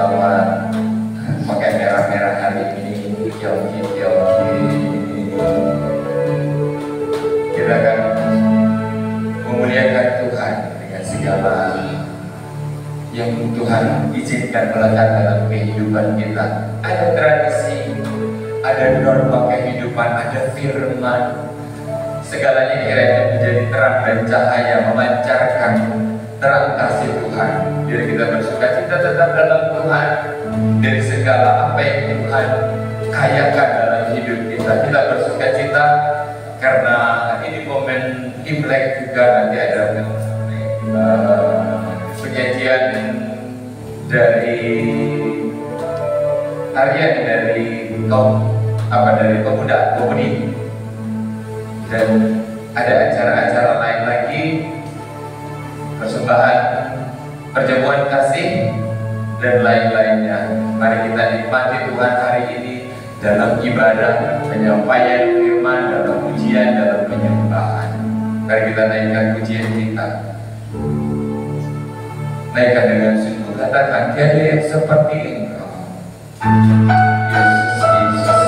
kawan pakai merah-merah hari ini, Tiongki. Kita akan memuliakan Tuhan dengan segala yang Tuhan izinkan melekat dalam kehidupan kita. Ada tradisi, ada norma kehidupan, ada firman. Segalanya kiranya menjadi terang dan cahaya, memancarkan terang kasih Tuhan. Jadi kita bersuka cita tetap dalam Tuhan. Dari segala apa yang Tuhan kayakan dalam hidup kita, kita bersuka cita karena ini momen Imlek juga. Nanti ada penyajian dari harian dari komuni, dan ada acara-acara lain lagi, persembahan, perjamuan kasih dan lain-lainnya. Mari kita nikmati Tuhan hari ini dalam ibadah, penyampaian firman, dalam pujian, dalam penyembahan. Mari kita naikkan pujian kita. Naikkan dengan sungguh, katakan tiada yang seperti Engkau, Yesus, Yesus.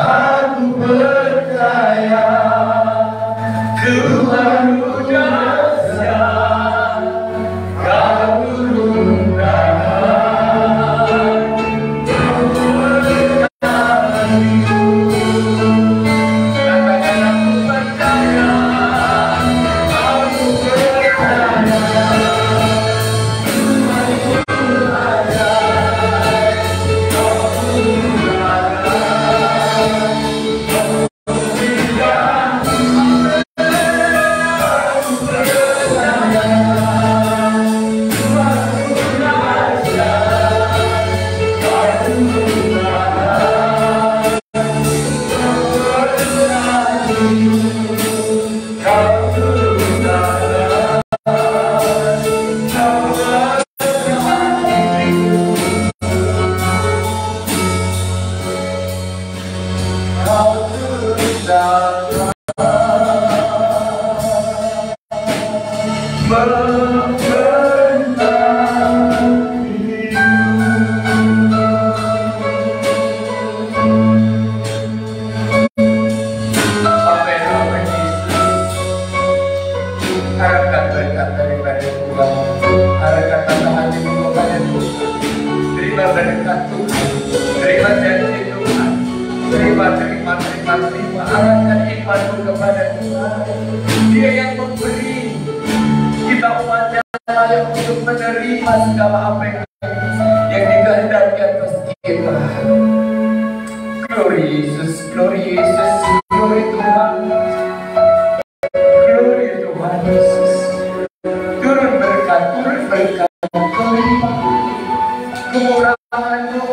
Aku percaya Harapkan berkat daripada Tuhan, harapkan tambahan di kepada Tuhan. Terima berkat Tuhan, terima janji Tuhan, terima. Arahkan imanmu kepada Tuhan. Dia yang memberi, kita umatnya layak untuk menerima segala apa yang dikehendaki atas kita. Glory Yesus, glory Yesus, glory Tuhan. Tuhan Yesus, turun berkat, kemurahan-Mu,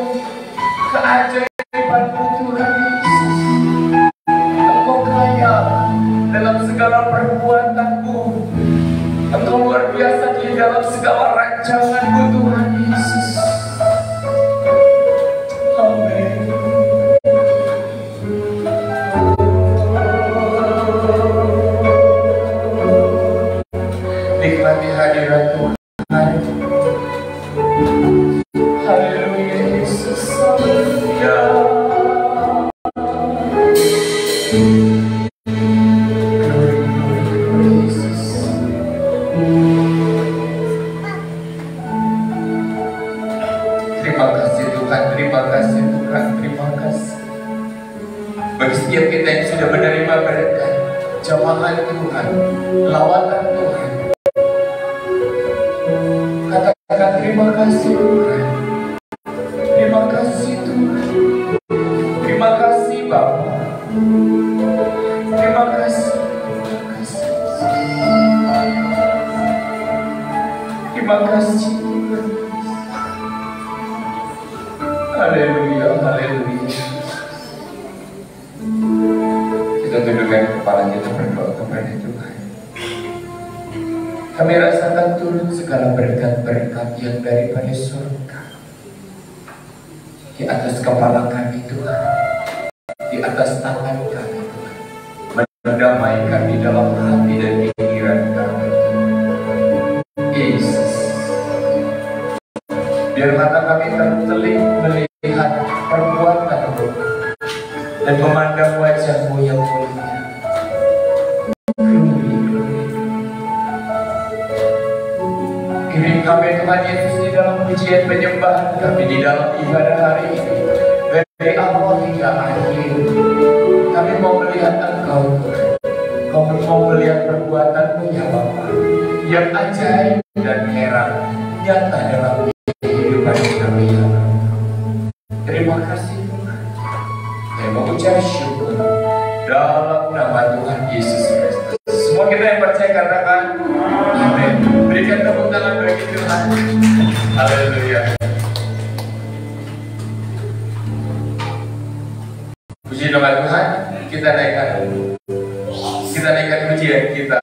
keajaiban-Mu Tuhan Yesus. Engkau kaya dalam segala perbuatan-Mu, Engkau luar biasa di dalam segala rancangan-Mu Tuhan Yesus. Amin. Nikmati hadirat Tuhan. Haleluya Yesus. Haleluya. Glory Yesus. Terima kasih Tuhan, terima kasih Tuhan, terima kasih. Bagi setiap kita yang sudah menerima berkat, jamahan Tuhan, lawatan Tuhan, katakan terima kasih Tuhan. Terima kasih Tuhan. Terima kasih Bapa. Terima kasih. Terima kasih Tuhan. Haleluya, haleluya. Kita tundukkan kepala kita, berdoa kepada Tuhan. Kami rasakan turun segala berkat-berkat yang daripada surga di atas kepala kami Tuhan, di atas tangan kami Tuhan, mendamaikan di dalam hati dan pikiran kami Yesus. Biar mata kami tertelik melihat perbuatan-Mu dan memandang wajah-Mu yang mulia. Kirim kami Tuhan Yesus di dalam pujian penyembahan kami, di dalam ibadah hari ini, dari awal hingga akhir. Kami mau melihat Engkau Tuhan. Kami mau melihat perbuatan-Mu ya Bapa, yang ajaib dan heran nyata dalam kehidupan kami ya Bapa. Terima kasih Tuhan. Saya mengucap syukur dalam nama Tuhan Yesus Kristus. Semua kita yang percaya katakan amin. Berikan tepuk tangan bagi Tuhan. Haleluya. Puji nama Tuhan. Kita naikkan pujian kita.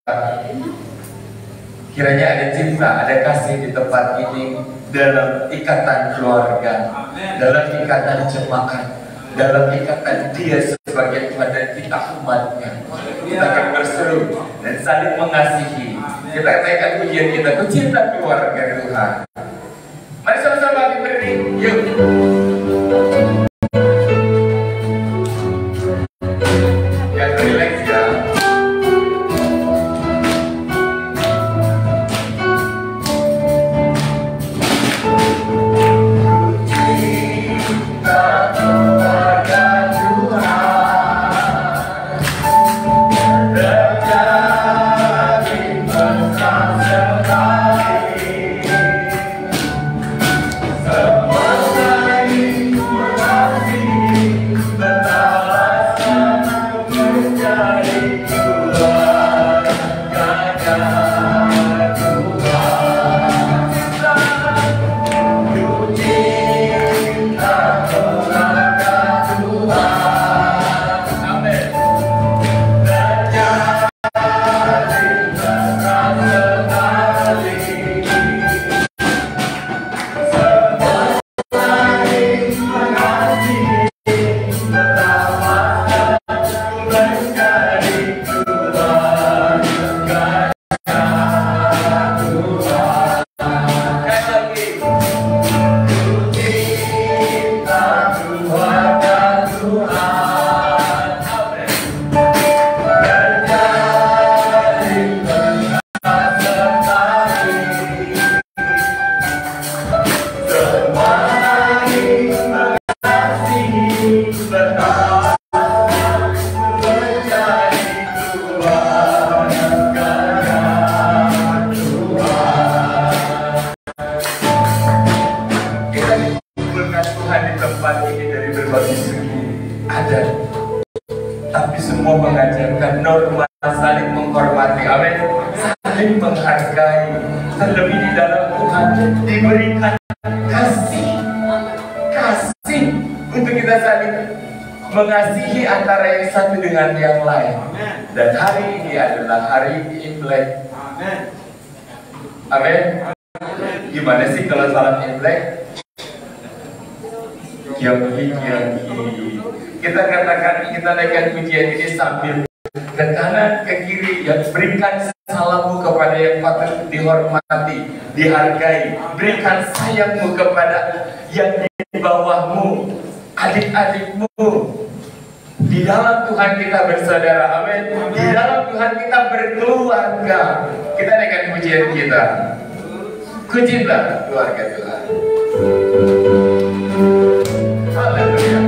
Kiranya ada cinta, ada kasih di tempat ini, dalam ikatan keluarga, dalam ikatan jemaat, dalam ikatan Dia sebagai Tuhan dan kita umatnya. Kita akan berseru dan saling mengasihi. Kita naikkan pujian kita, cinta keluarga Tuhan. Mari sama-sama kita berdiri. Yuk. Jangan relax ya. Semua tapi semua mengajarkan norma saling menghormati, amin, saling menghargai. Terlebih di dalam Tuhan diberikan kasih untuk kita saling mengasihi antara yang satu dengan yang lain. Dan hari ini adalah hari Imlek. Amin. Gimana sih kalau salam Imlek? Kiai. Kita katakan, kita naikkan pujian ini sambil ke kanan ke kiri, yang berikan salammu kepada yang patut dihormati, dihargai. Berikan sayangmu kepada yang di bawahmu, adik-adikmu. Di dalam Tuhan kita bersaudara, amin. Di dalam Tuhan kita berkeluarga. Kita naikkan pujian kita. Kucinta keluarga Tuhan. Haleluya.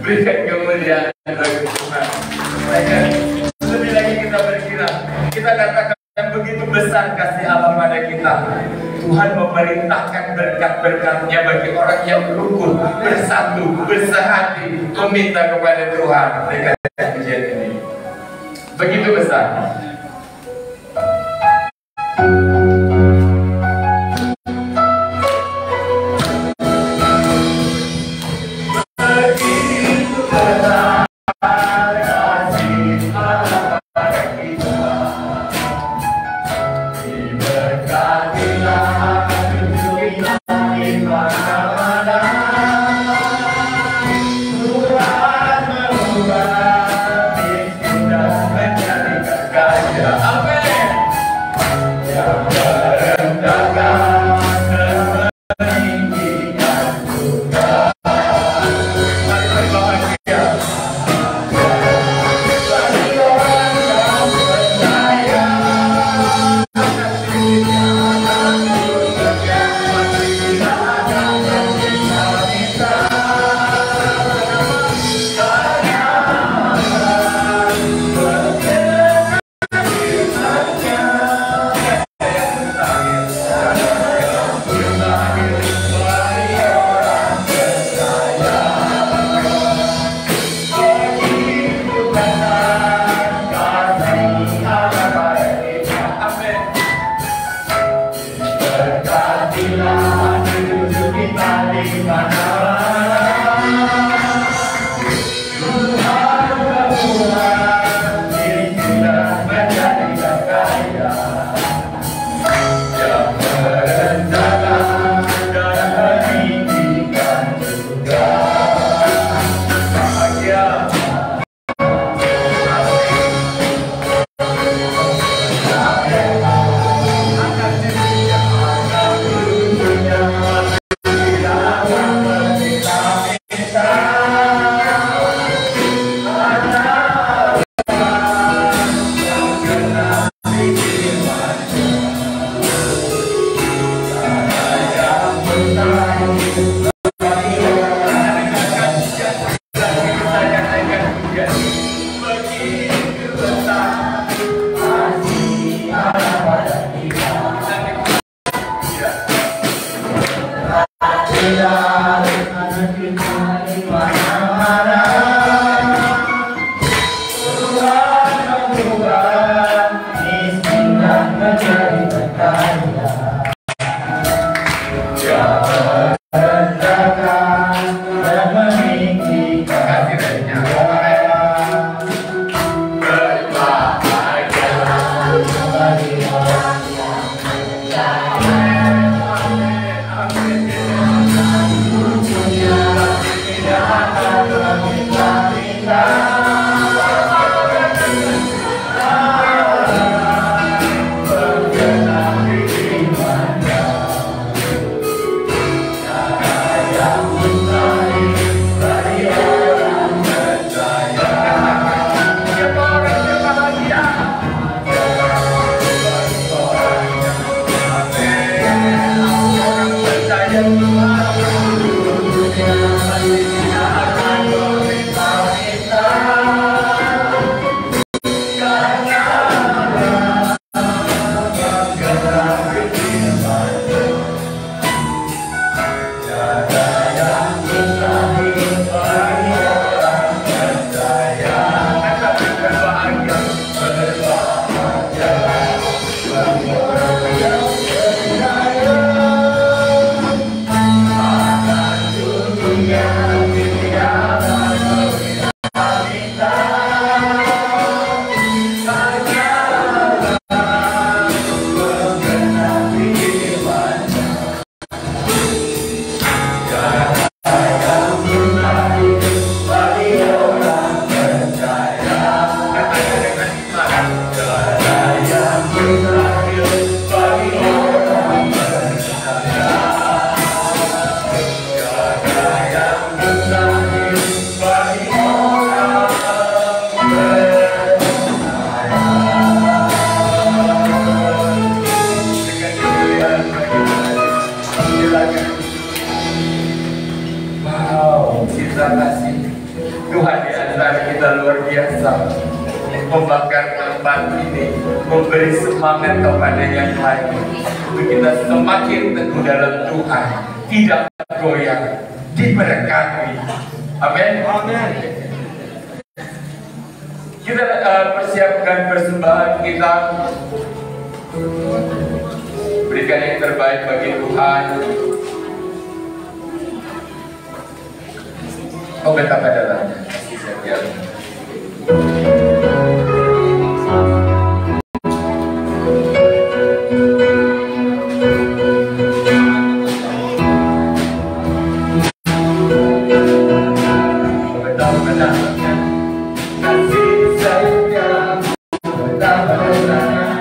Berikan kemuliaan bagi Tuhan. Lebih lagi kita berkira, kita katakan yang begitu besar kasih Allah pada kita. Tuhan memerintahkan berkat-berkatnya bagi orang yang rukun, bersatu, bersehati, meminta kepada Tuhan. Dengan pujian ini begitu besar. God. Ya, begitu besar kasih Allah pada kita. Ya. Tidak ada kita di mana-mana. Tuhan miskin dan menjadi berkaya. Dia menciptakan dan meninggikan kasihnya. Berbahagia bagi orang yang percaya. Punya tidak akan meminta-minta. Terima kasih Tuhan di antara kita luar biasa, membakar tempat ini, memberi semangat kepada yang lain untuk kita semakin teguh dalam Tuhan, tidak goyah, diberkati. Amin. Amin. Kita persiapkan persembahan kita, berikan yang terbaik bagi Tuhan. Oh, betapa dalamnya kasih setia. Betapa dalamnya kasih setia, betapa dalamnya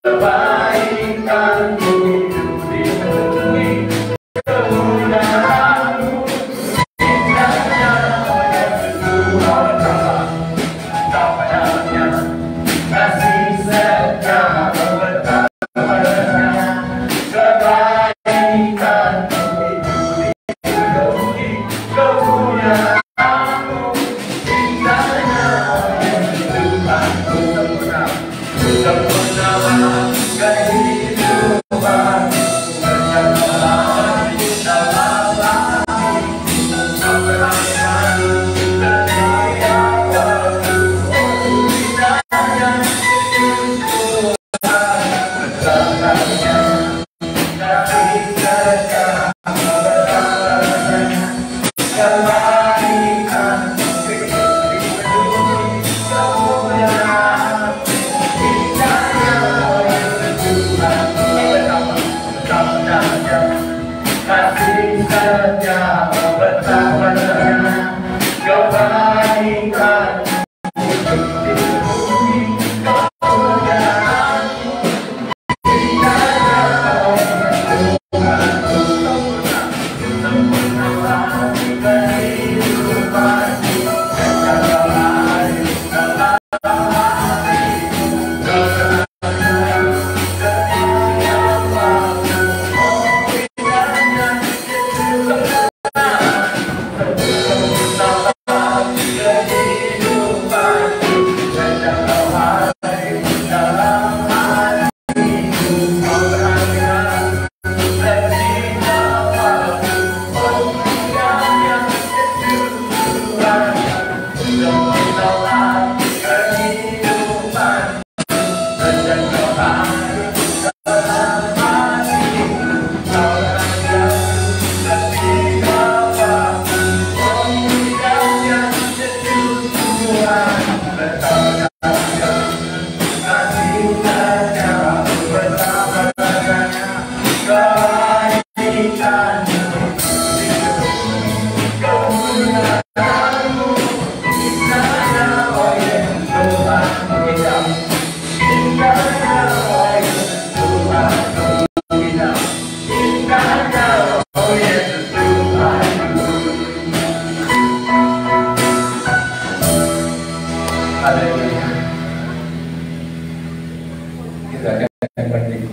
kebaikan hidup di bumi, kemuliaan.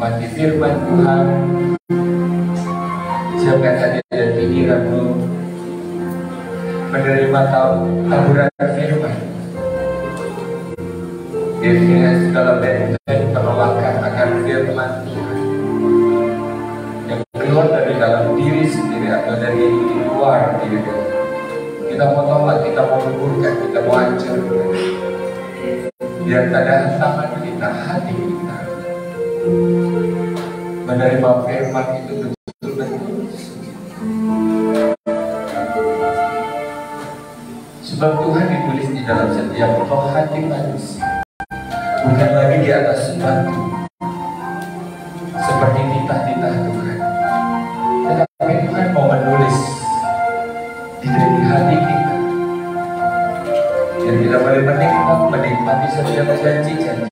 menikmati firman Tuhan. Siapkan hati dan pikiranmu menerima taburan firman. Dirinya segala bentuk penolakan akan firman Tuhan yang keluar dari dalam diri sendiri atau dari luar diri. Kita mau tolak, kita mau leburkan, kita mau hancurkan. Biar ada tangan kita, hati kita menerima firman itu betul-betul. Sebab Tuhan ditulis di dalam setiap roh hati manusia, bukan lagi di atas batu seperti titah-titah Tuhan, tetapi Tuhan mau menulis di hati kita, dan kita boleh menikmati setiap janji-janji Tuhan.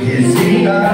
Is he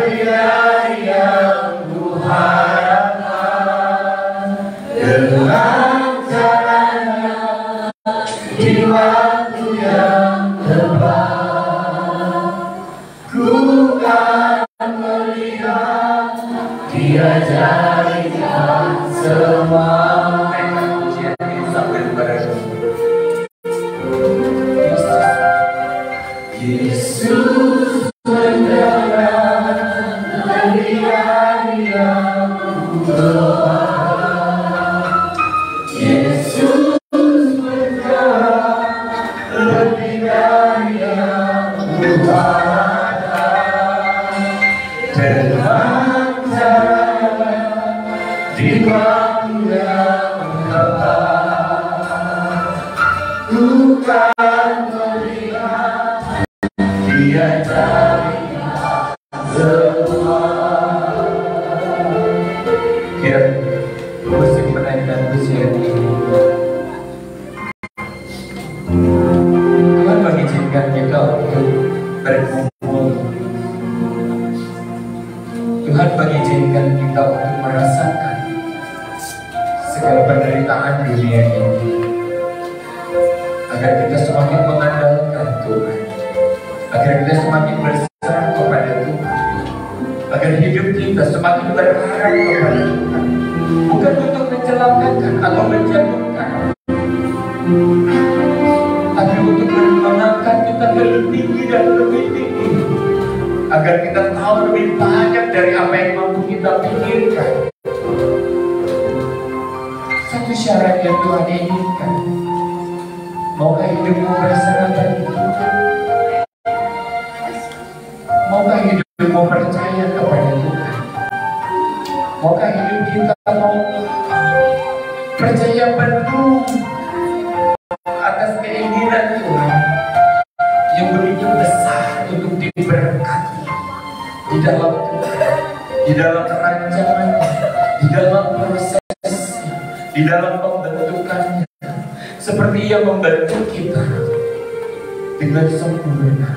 lebih dari yang kuharapkan, dengan caranya di waktu yang tepat. Ku kan melihat Dia jadikan semua. Naikkan pujian ini sambil berdoa. Yesus mendengar lebih dari yang kuharapkan. Yesus mendengar lebih dari yang kuharapkan. Dengan caranya di waktu yang tepat, ku kan melihat Dia jadikan semua. Ya, musik menaikkan pujian ini. Tuhan mengizinkan kita untuk berkumpul. Tuhan mengizinkan kita untuk merasakan segala penderitaan dunia ini, agar kita semakin mengandalkan Tuhan, agar kita semakin berserah kepada Tuhan, agar hidup kita semakin berharap kepada Tuhan, bukan untuk mencelakakan atau menjatuhkan, tapi untuk mengangkat kita lebih tinggi dan lebih tinggi, agar kita tahu lebih banyak dari apa yang mampu kita pikirkan. Satu syarat yang Tuhan inginkan, maukah hidupmu berserah bagi Tuhan? Maukah hidupmu percaya kepada Tuhan? Maukah hidup kita mau percaya penuh atas keinginan Tuhan yang begitu besar untuk diberkati di dalam Tuhan, di dalam rancangannya, di dalam prosesnya, di dalam pembentukannya, seperti Ia membentuk kita dengan sempurna.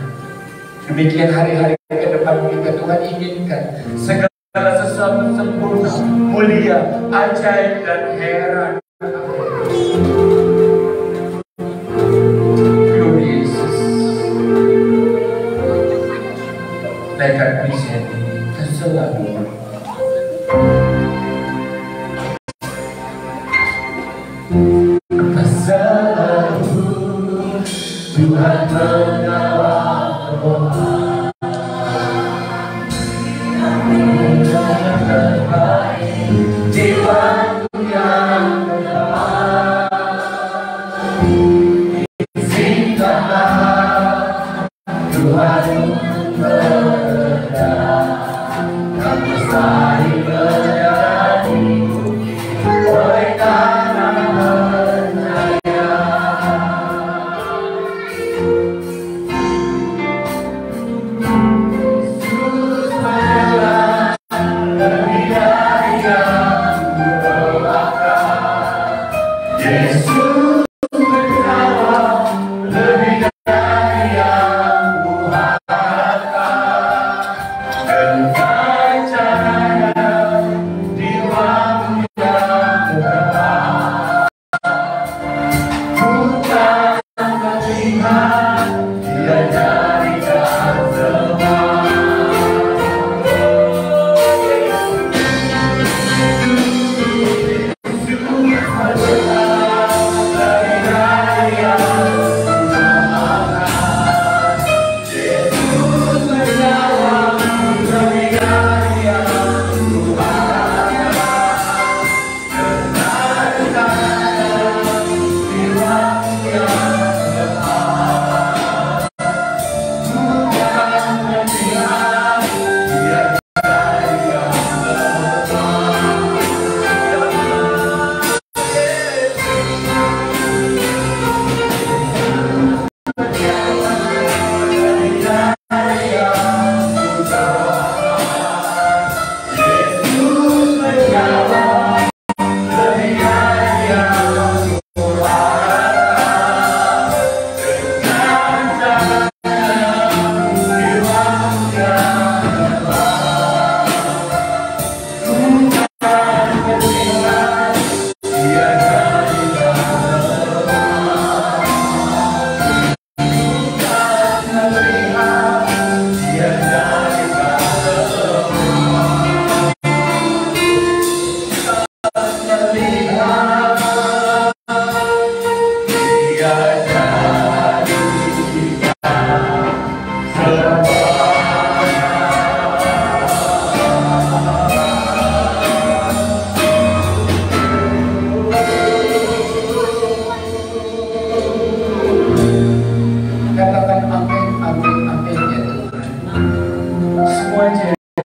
Demikian hari-hari ke depan kita, Tuhan inginkan segala sesuatu sempurna, mulia, ajaib, dan heran. Glory Yesus. Naikkan pujian ini selalu. Selalu Tuhan mengawal doa. Di waktu yang tepat, izinkanlah Tuhan berada, kami saling menjalani oleh karena percaya. Yesus mendengar lebih dari yang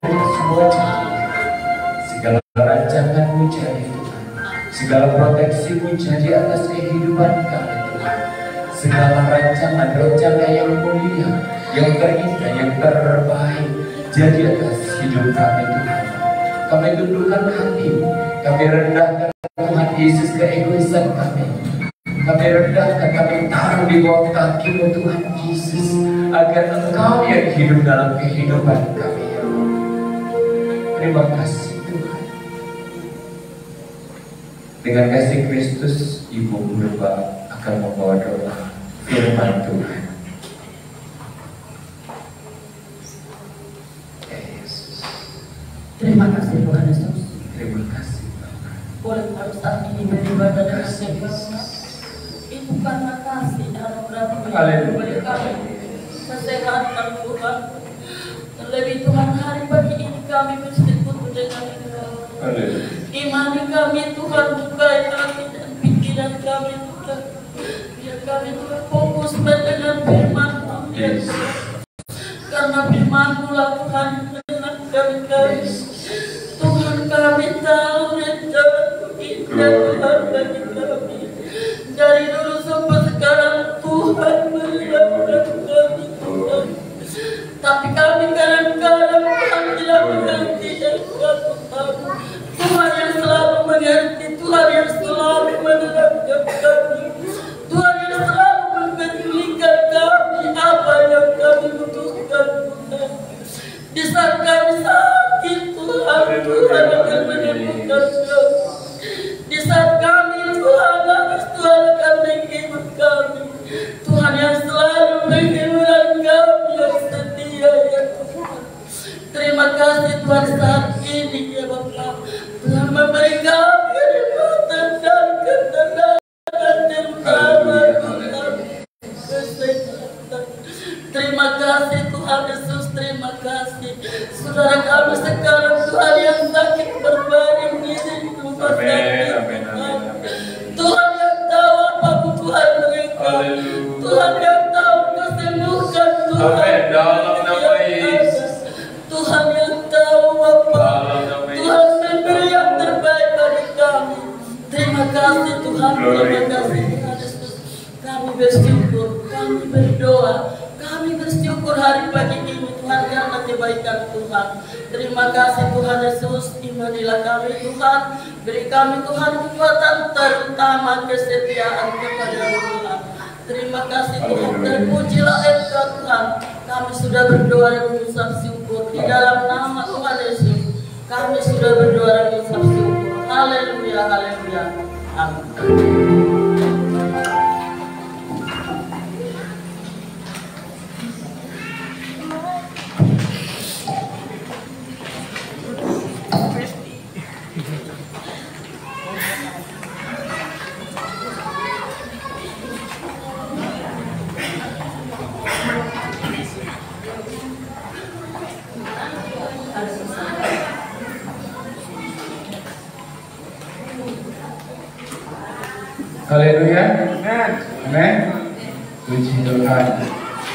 semua jadi. Segala rancangan-Mu jadi Tuhan. Segala proteksi-Mu jadi atas kehidupan kami Tuhan. Segala rancangan-rancangan yang mulia, yang terindah, yang terbaik jadi atas hidup kami Tuhan. Kami tundukkan hati, kami rendahkan Tuhan Yesus keegoisan kami. Kami rendahkan, kami taruh di bawah kaki-Mu Tuhan Yesus, agar Engkau yang hidup dalam kehidupan kami ya Allah. Terima kasih Tuhan. Dengan kasih Kristus, Ibu Purba akan membawa doa firman Tuhan. Yesus. Terima kasih Tuhan Yesus. Terima kasih Bapak. Boleh pada saat ini beribadah dengan Bapak. Itu karena kasih anugerah yang diberi kami. Kesehatan Tuhan. Terlebih Tuhan, hari pagi ini kami bersekutu dengan Engkau. Imani kami Tuhan, bukai hati dan pikiran kami Tuhan. Biar kami Tuhan fokus mendengar firman-Mu ya Tuhan. Karena firman-Mu lah Tuhan menyenangkan kami. Tuhan kami tahu rencana-Mu indah Tuhan bagi kami. Dari dulu sampai sekarang Tuhan menyelamatkan kami Tuhan. Tapi kami kadang-kadang Tuhan tidak mengerti dan Tuhan. Tuhan yang selalu mengerti, Tuhan yang selalu menerangkan kami, Tuhan yang selalu mempedulikan kami apa yang kami butuhkan Tuhan. Di saat kami sakit Tuhan, Tuhan akan menyembuhkan kami. Di saat kami Tuhan habis, Tuhan akan menghibur kami. Tuhan yang selalu menghibur kami yang setia ya Tuhan. Terima kasih Tuhan saat ini ya Bapak. Tuhan memberi kami kenikmatan dan ketenangan terutama Tuhan kesehatan. Terima kasih Tuhan Yesus, terima kasih. Saudara kami sekarang Tuhan yang sakit berbaring di rumah sakit Tuhan. Tuhan yang tahu apa kebutuhan mereka. Tuhan yang tahu kesembuhan Tuhan. Tuhan yang tahu apa. Tuhan memberi yang terbaik bagi kami. Terima kasih Tuhan. Terima kasih Tuhan Yesus. Kami bersyukur, kami berdoa, kami bersyukur hari pagi ini Tuhan karena kebaikan Tuhan. Terima kasih Tuhan Yesus. Imanilah kami Tuhan. Beri kami Tuhan kekuatan, terutama kesetiaan kepada Tuhan. Terima kasih Tuhan. Terpujilah Engkau Tuhan. Kami sudah berdoa dan mengucap syukur di dalam nama Tuhan Yesus. Kami sudah berdoa dan mengucap syukur. Haleluya, haleluya. Amin. Haleluya. Amin. Puji Tuhan.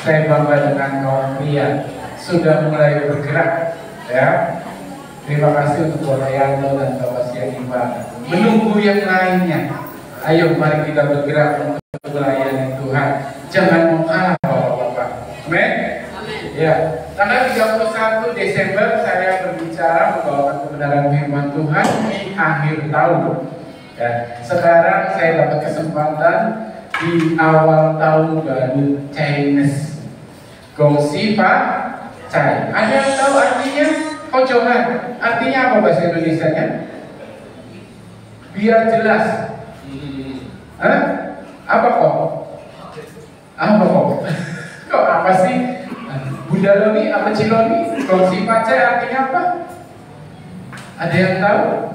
Saya bangga dengan kaum pria sudah mulai bergerak ya. Terima kasih untuk Bapak Yanto dan Bapak Sianipar. Menunggu yang lainnya. Ayo mari kita bergerak untuk melayani Tuhan. Jangan mau kalah Bapak-bapak. Amin. Ya, tanggal 31 Desember saya berbicara membawakan kebenaran firman Tuhan di akhir tahun. Ya, sekarang saya dapat kesempatan di awal tahun baru Chinese. Gongsi Pak Cai. Ada yang tahu artinya? Kocohan. Artinya apa bahasa Indonesianya? Biar jelas. Hah? Apa kok? Apa kok? Kok apa sih? Bunda Loni apa Ciloni? Gongsi Pak Cai artinya apa? Ada yang tahu?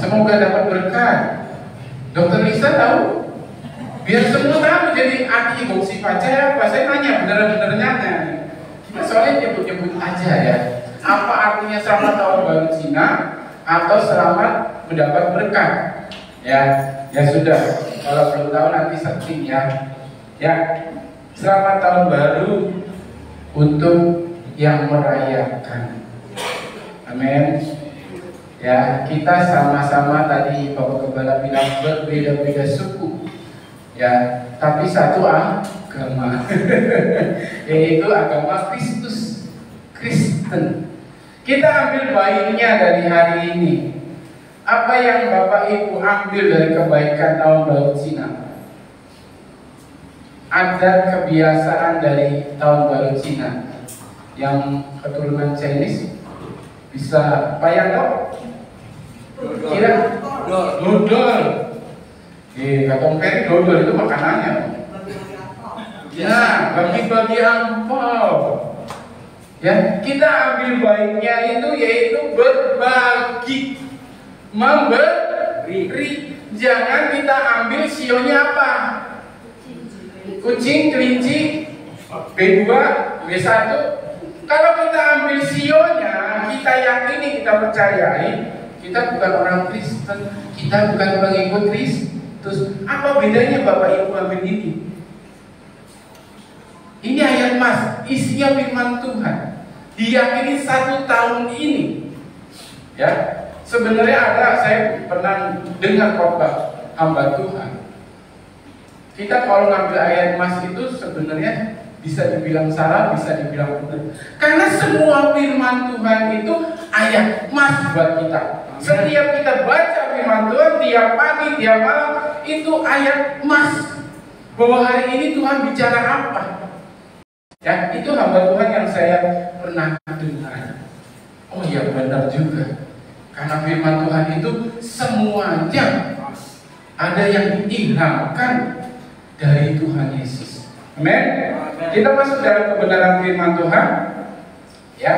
Semoga dapat berkat. Dokter Lisa tahu? Biar semua tahu jadi arti gongsi pacar apa. Saya nanya bener-bener nyata. Kita soalnya nyebut-nyebut aja ya. Apa artinya selamat tahun baru Cina atau selamat mendapat berkat? Ya sudah. Kalau belum tahu nanti searching ya. Ya, selamat tahun baru untuk yang merayakan. Amin. Ya, kita sama-sama tadi Bapak Gembala bilang berbeda-beda suku. Ya, tapi satu agama. Yaitu agama Kristus, Kristen. Kita ambil baiknya dari hari ini. Apa yang Bapak Ibu ambil dari kebaikan tahun baru Cina? Ada kebiasaan dari tahun baru Cina yang keturunan Chinese bisa bayang kira dodol. Katong Peri dodol itu makanannya. Ya, bagi-bagi angpau. Ya, kita ambil baiknya itu yaitu berbagi, memberi. Jangan kita ambil sionya apa? Kucing, kelinci, B2, B1. Kalau kita ambil sionya, kita yakini, kita percayai, kita bukan orang Kristen, kita bukan pengikut Kristus. Apa bedanya Bapak Ibu ambil ini? Ini ayat Mas, isinya firman Tuhan. Diyakini 1 tahun ini. Ya, sebenarnya saya pernah dengar khotbah hamba Tuhan. Kita kalau ngambil ayat Mas itu sebenarnya bisa dibilang salah, bisa dibilang benar. Karena semua firman Tuhan itu ayat Mas buat kita. Setiap kita baca firman Tuhan, tiap pagi, tiap malam, itu ayat Mas. Bahwa hari ini Tuhan bicara apa? Ya, itu hamba Tuhan yang saya pernah dengar. Oh ya, benar juga. Karena firman Tuhan itu semuanya ada yang diilhamkan dari Tuhan Yesus. Amin. Kita masuk dalam kebenaran firman Tuhan. Ya.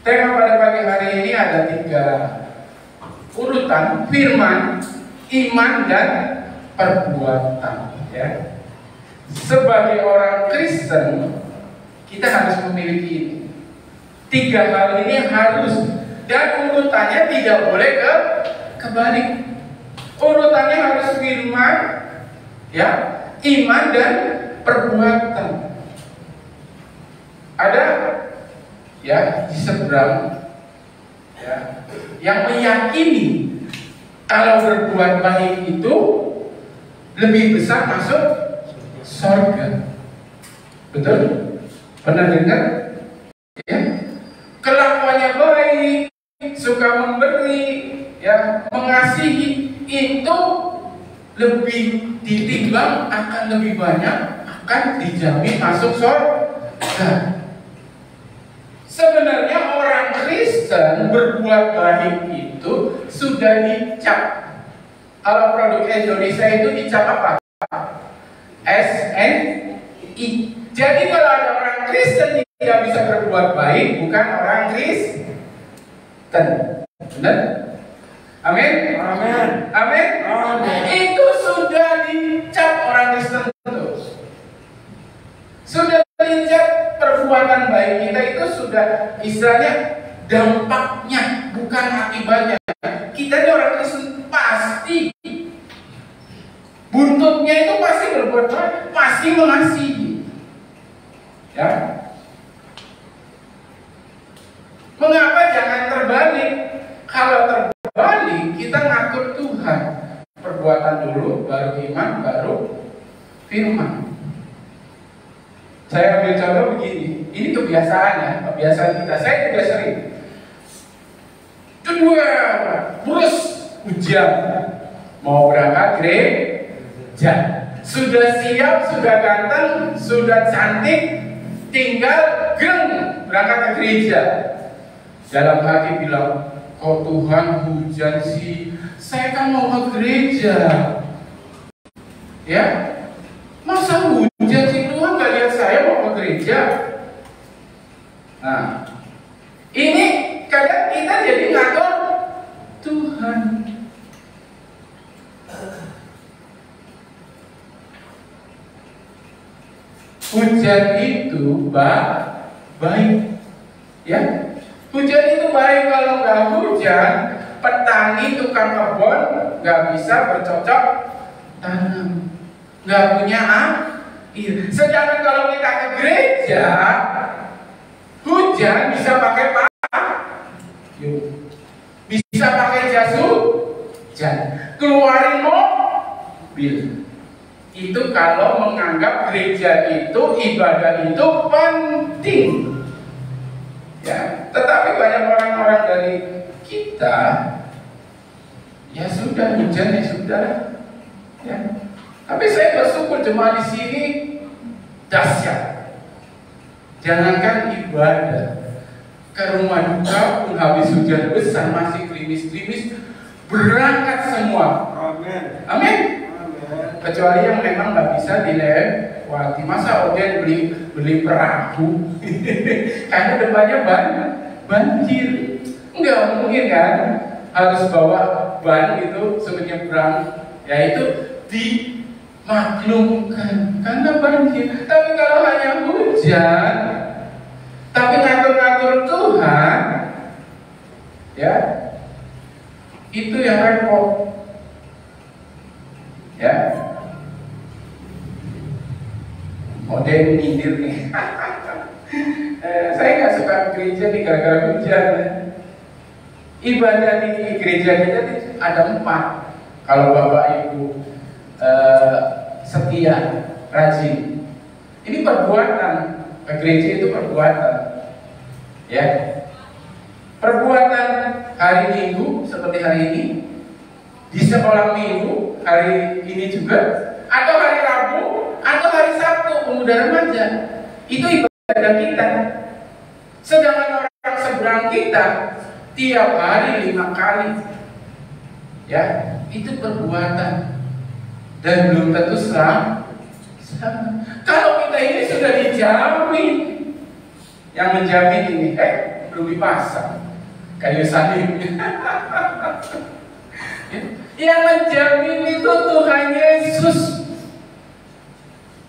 Tema pada pagi hari ini ada 3 urutan: firman, iman, dan perbuatan. Ya. Sebagai orang Kristen, kita harus memiliki 3 hal ini harus, dan urutannya tidak boleh kebalik. Urutannya harus firman, ya, iman, dan perbuatan. Ada ya di seberang ya yang meyakini kalau berbuat baik itu lebih besar masuk surga. Betul? Pernah dengar? Ya. Kelakuannya baik, suka memberi, ya, mengasihi, itu lebih ditimbang, akan lebih banyak, akan dijamin masuk surga. Sebenarnya orang Kristen berbuat baik itu sudah dicap. Kalau produk Indonesia itu dicap apa? SNI. Jadi kalau ada orang Kristen tidak bisa berbuat baik, bukan orang Kristen. Benar? Amin. Amin. Amin. Itu sudah dicap orang Kristen itu. Sudah dicap perbuatan baik kita itu sudah istilahnya dampaknya, bukan akibatnya. Kita ini orang Kristen pasti buntutnya itu pasti berbuat baik, pasti mengasihi. Ya. Mengapa jangan terbalik? Kalau terbalik, kita ngatur Tuhan. Perbuatan dulu, baru iman, baru firman. Saya ambil contoh begini. Ini kebiasaan ya, kebiasaan kita. Saya juga sering. Kedua, terus hujan. Mau berangkat gereja. Sudah siap, sudah ganteng, sudah cantik, tinggal berangkat ke gereja. Dalam hati bilang, kok Tuhan hujan sih? Saya kan mau ke gereja. Ya, masa hujan sih? Tuhan gak lihat saya mau ke gereja. Nah, ini kadang kita jadi ngatur Tuhan. Hujan itu baik, ya. Hujan itu baik. Kalau nggak hujan, petani tukang kebun nggak bisa bercocok tanam, nggak punya air. Sedangkan kalau kita ke gereja, hujan bisa pakai payung, bisa pakai jas hujan, keluarin mobil. Itu kalau menganggap gereja itu, ibadah itu penting. Ya, tetapi banyak orang-orang dari kita, ya sudah hujan ya sudah, ya. Tapi saya bersyukur jemaat di sini dahsyat. Jangankan ibadah, ke rumah duka pun habis hujan besar masih gerimis-gerimis berangkat semua. Amin. Amin. Kecuali yang memang nggak bisa dilewati. Masa Oden beli perahu karena depannya banjir. Enggak mungkin kan, harus bawa ban gitu semenyeberang. Ya itu dimaklumkan karena banjir. Tapi kalau hanya hujan, tapi ngatur-ngatur Tuhan, ya itu yang repot. Ya, Oden nyindir nih. Saya nggak suka gereja nih gara-gara hujan. Ibadah di gereja kita ada 4. Kalau Bapak Ibu setia, rajin. Ini perbuatan. Ke gereja itu perbuatan. Ya. Perbuatan hari Minggu seperti hari ini, di sekolah Minggu hari ini juga, atau hari Rabu, atau hari Sabtu pemuda remaja. Itu ibadah kita. Sedangkan orang seberang kita tiap hari 5 kali. Ya, itu perbuatan. Dan belum tentu sama. Kalau kita ini sudah dijamin, yang menjamin ini, belum dipasang kayu salibnya. Yang menjamin itu Tuhan Yesus.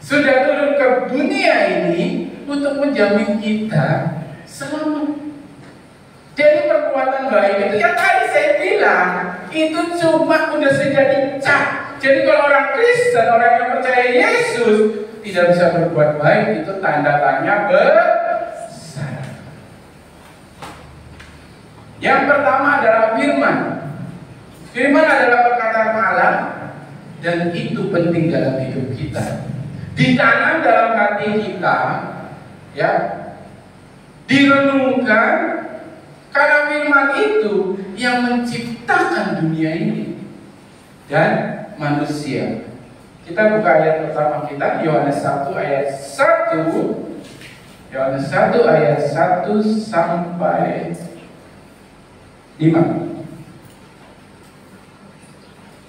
Sudah turun ke dunia ini untuk menjamin kita selamat. Jadi perbuatan baik itu yang tadi saya bilang, itu cuma udah sejadi cap. Jadi kalau orang Kristen, orang yang percaya Yesus tidak bisa berbuat baik, itu tanda tanya besar. Yang pertama adalah firman. Firman adalah perkataan Allah, dan itu penting dalam hidup kita. Ditanam dalam hati kita, ya, direnungkan, karena firman itu yang menciptakan dunia ini dan manusia. Kita buka ayat pertama kita, Yohanes 1 ayat 1. Yohanes 1 ayat 1 sampai 5.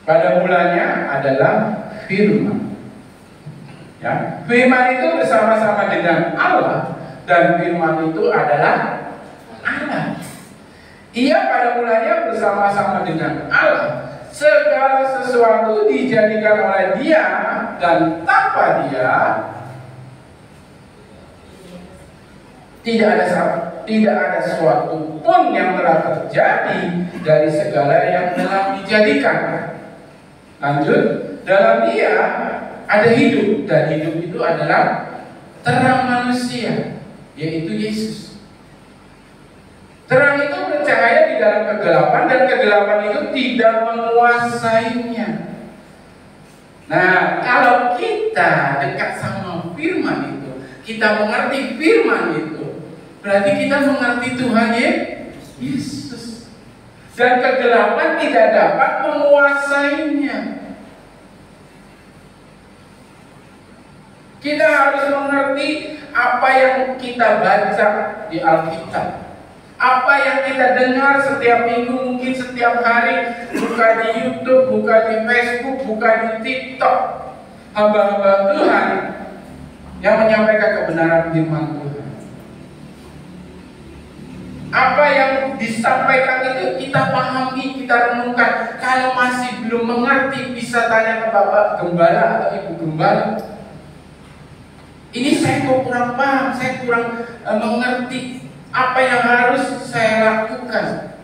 Pada mulanya adalah firman. Ya, firman itu bersama-sama dengan Allah, dan firman itu adalah Allah. Ia pada mulanya bersama-sama dengan Allah. Segala sesuatu dijadikan oleh Dia, dan tanpa Dia tidak ada sesuatu pun yang telah terjadi dari segala yang telah dijadikan. Lanjut, dalam Dia ada hidup, dan hidup itu adalah terang manusia, yaitu Yesus. Terang itu bercahaya di dalam kegelapan, dan kegelapan itu tidak menguasainya. Nah, kalau kita dekat sama firman itu, kita mengerti firman itu, berarti kita mengerti Tuhan Yesus. Dan kegelapan tidak dapat menguasainya. Kita harus mengerti apa yang kita baca di Alkitab, apa yang kita dengar setiap minggu, mungkin setiap hari, buka di YouTube, buka di Facebook, buka di TikTok. Hamba-hamba Tuhan yang menyampaikan kebenaran firman Tuhan. Apa yang disampaikan itu kita pahami, kita renungkan. Kalau masih belum mengerti, bisa tanya ke Bapak Gembala atau Ibu Gembala. Ini saya kok kurang paham, saya kurang mengerti apa yang harus saya lakukan.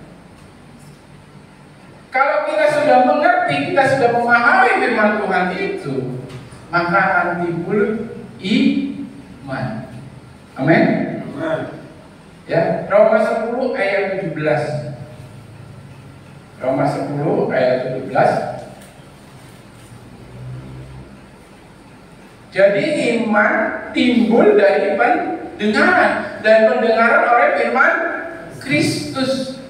Kalau kita sudah mengerti, kita sudah memahami firman Tuhan itu, maka akan timbul iman. Amin. Ya, Roma 10 ayat 17. Roma 10 ayat 17. Jadi iman timbul dari pendengaran, dan pendengaran oleh firman Kristus.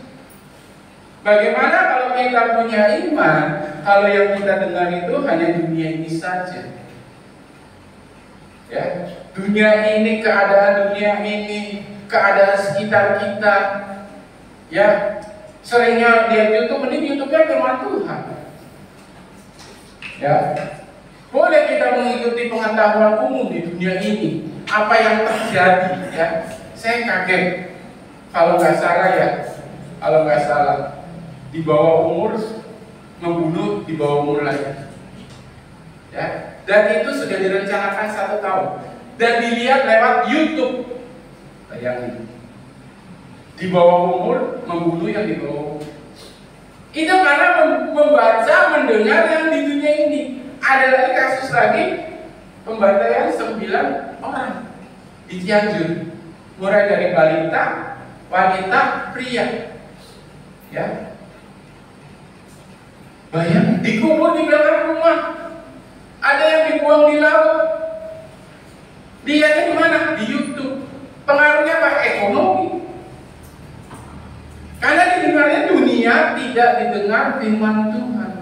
Bagaimana kalau kita punya iman, kalau yang kita dengar itu hanya dunia ini saja? Ya, dunia ini, keadaan dunia ini, keadaan sekitar kita. Ya, seringnya lihat YouTube, mending YouTube-nya firman Tuhan. Ya, boleh kita mengikuti pengetahuan umum di dunia ini, apa yang terjadi. Ya, saya kaget kalau nggak salah di bawah umur membunuh di bawah umur lagi. Ya, dan itu sudah direncanakan 1 tahun dan dilihat lewat YouTube. Bayangin, di bawah umur membunuh yang di bawah umur. Itu karena membaca, mendengar yang di dunia ini. Ada lagi kasus lagi, pembantaian 9 orang di Cianjur, mulai dari balita, wanita, pria. Ya, bayang, dikubur di belakang rumah, ada yang dibuang di laut. Lihatnya di mana? Di YouTube. Pengaruhnya apa? Ekonomi. Karena didengarnya dunia, tidak didengar firman Tuhan.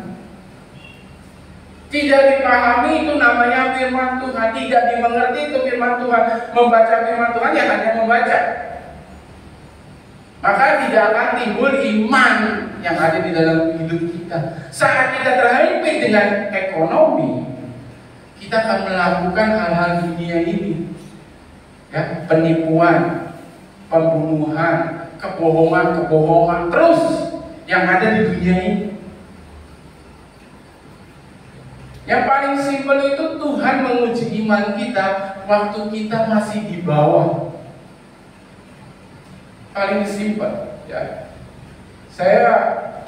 Tidak dipahami itu namanya firman Tuhan. Tidak dimengerti itu firman Tuhan. Membaca firman Tuhan ya hanya membaca. Maka tidak akan timbul iman yang ada di dalam hidup kita. Saat kita terhimpit dengan ekonomi, kita akan melakukan hal-hal dunia ini. Ya, penipuan, pembunuhan, kebohongan terus yang ada di dunia ini. Yang paling simpel itu Tuhan menguji iman kita waktu kita masih di bawah. Paling simpel, ya. Saya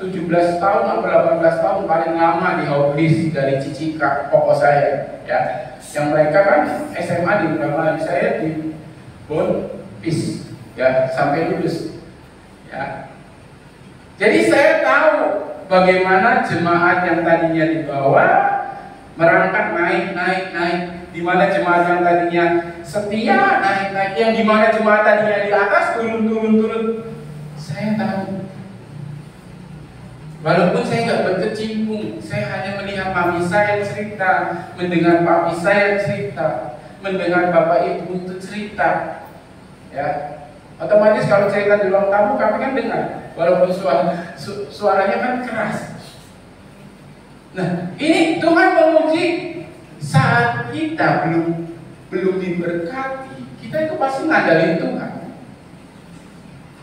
17 tahun atau 18 tahun paling lama di Hoblis dari Cicika, pokok saya, ya. Yang mereka kan SMA di Brahma, saya di Bonpis, ya, sampai lulus, ya. Jadi saya tahu bagaimana jemaat yang tadinya di bawah merangkak naik, di mana jemaat yang tadinya setia naik, yang di mana jemaat tadinya di atas turun. Saya tahu. Walaupun saya nggak berkecimpung, saya hanya melihat mami saya cerita, mendengar papi saya cerita, mendengar bapak ibu itu cerita, ya. Otomatis kalau cerita di ruang tamu kami kan dengar, walaupun suaranya kan keras. Nah, ini Tuhan menguji saat kita belum diberkati, kita itu pasti ngandalin Tuhan.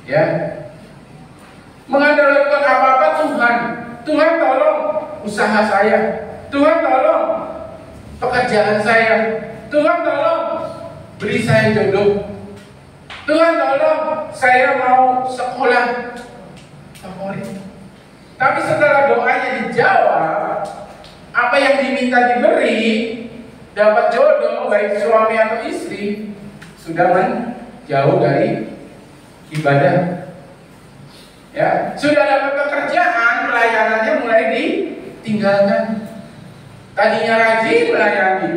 Ya. Mengandalkan apa-apa Tuhan. Tuhan tolong usaha saya. Tuhan tolong pekerjaan saya. Tuhan tolong beri saya jodoh. Tuhan tolong saya mau sekolah favorit. Tapi setelah doanya dijawab, apa yang diminta diberi, dapat jodoh baik suami atau istri, sudah menjauh dari ibadah. Ya, sudah dapat pekerjaan, pelayanannya mulai ditinggalkan. Tadinya rajin melayani,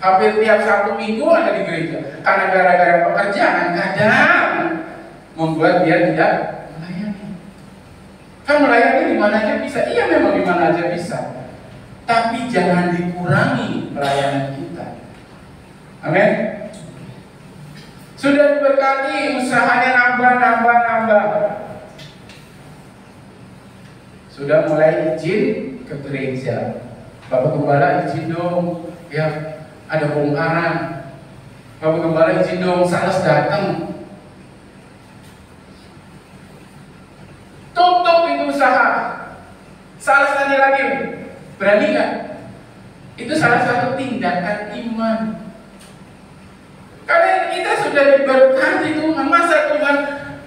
hampir tiap Sabtu Minggu ada di gereja. Karena gara-gara pekerjaan kadang membuat dia tidak melayani. Kan melayani di mana aja bisa, iya memang di mana aja bisa. Tapi jangan dikurangi pelayanan kita. Amin. Sudah diberkati, usahanya nambah. Sudah mulai izin ke gereja. Bapak Gembala izin dong, ya ada bongkaran. Bapak Gembala izin dong, Sales datang. Tutup itu usaha. Sales tanya lagi, berani nggak? Itu salah satu tindakan iman. Karena kita sudah diberkati Tuhan, masa Tuhan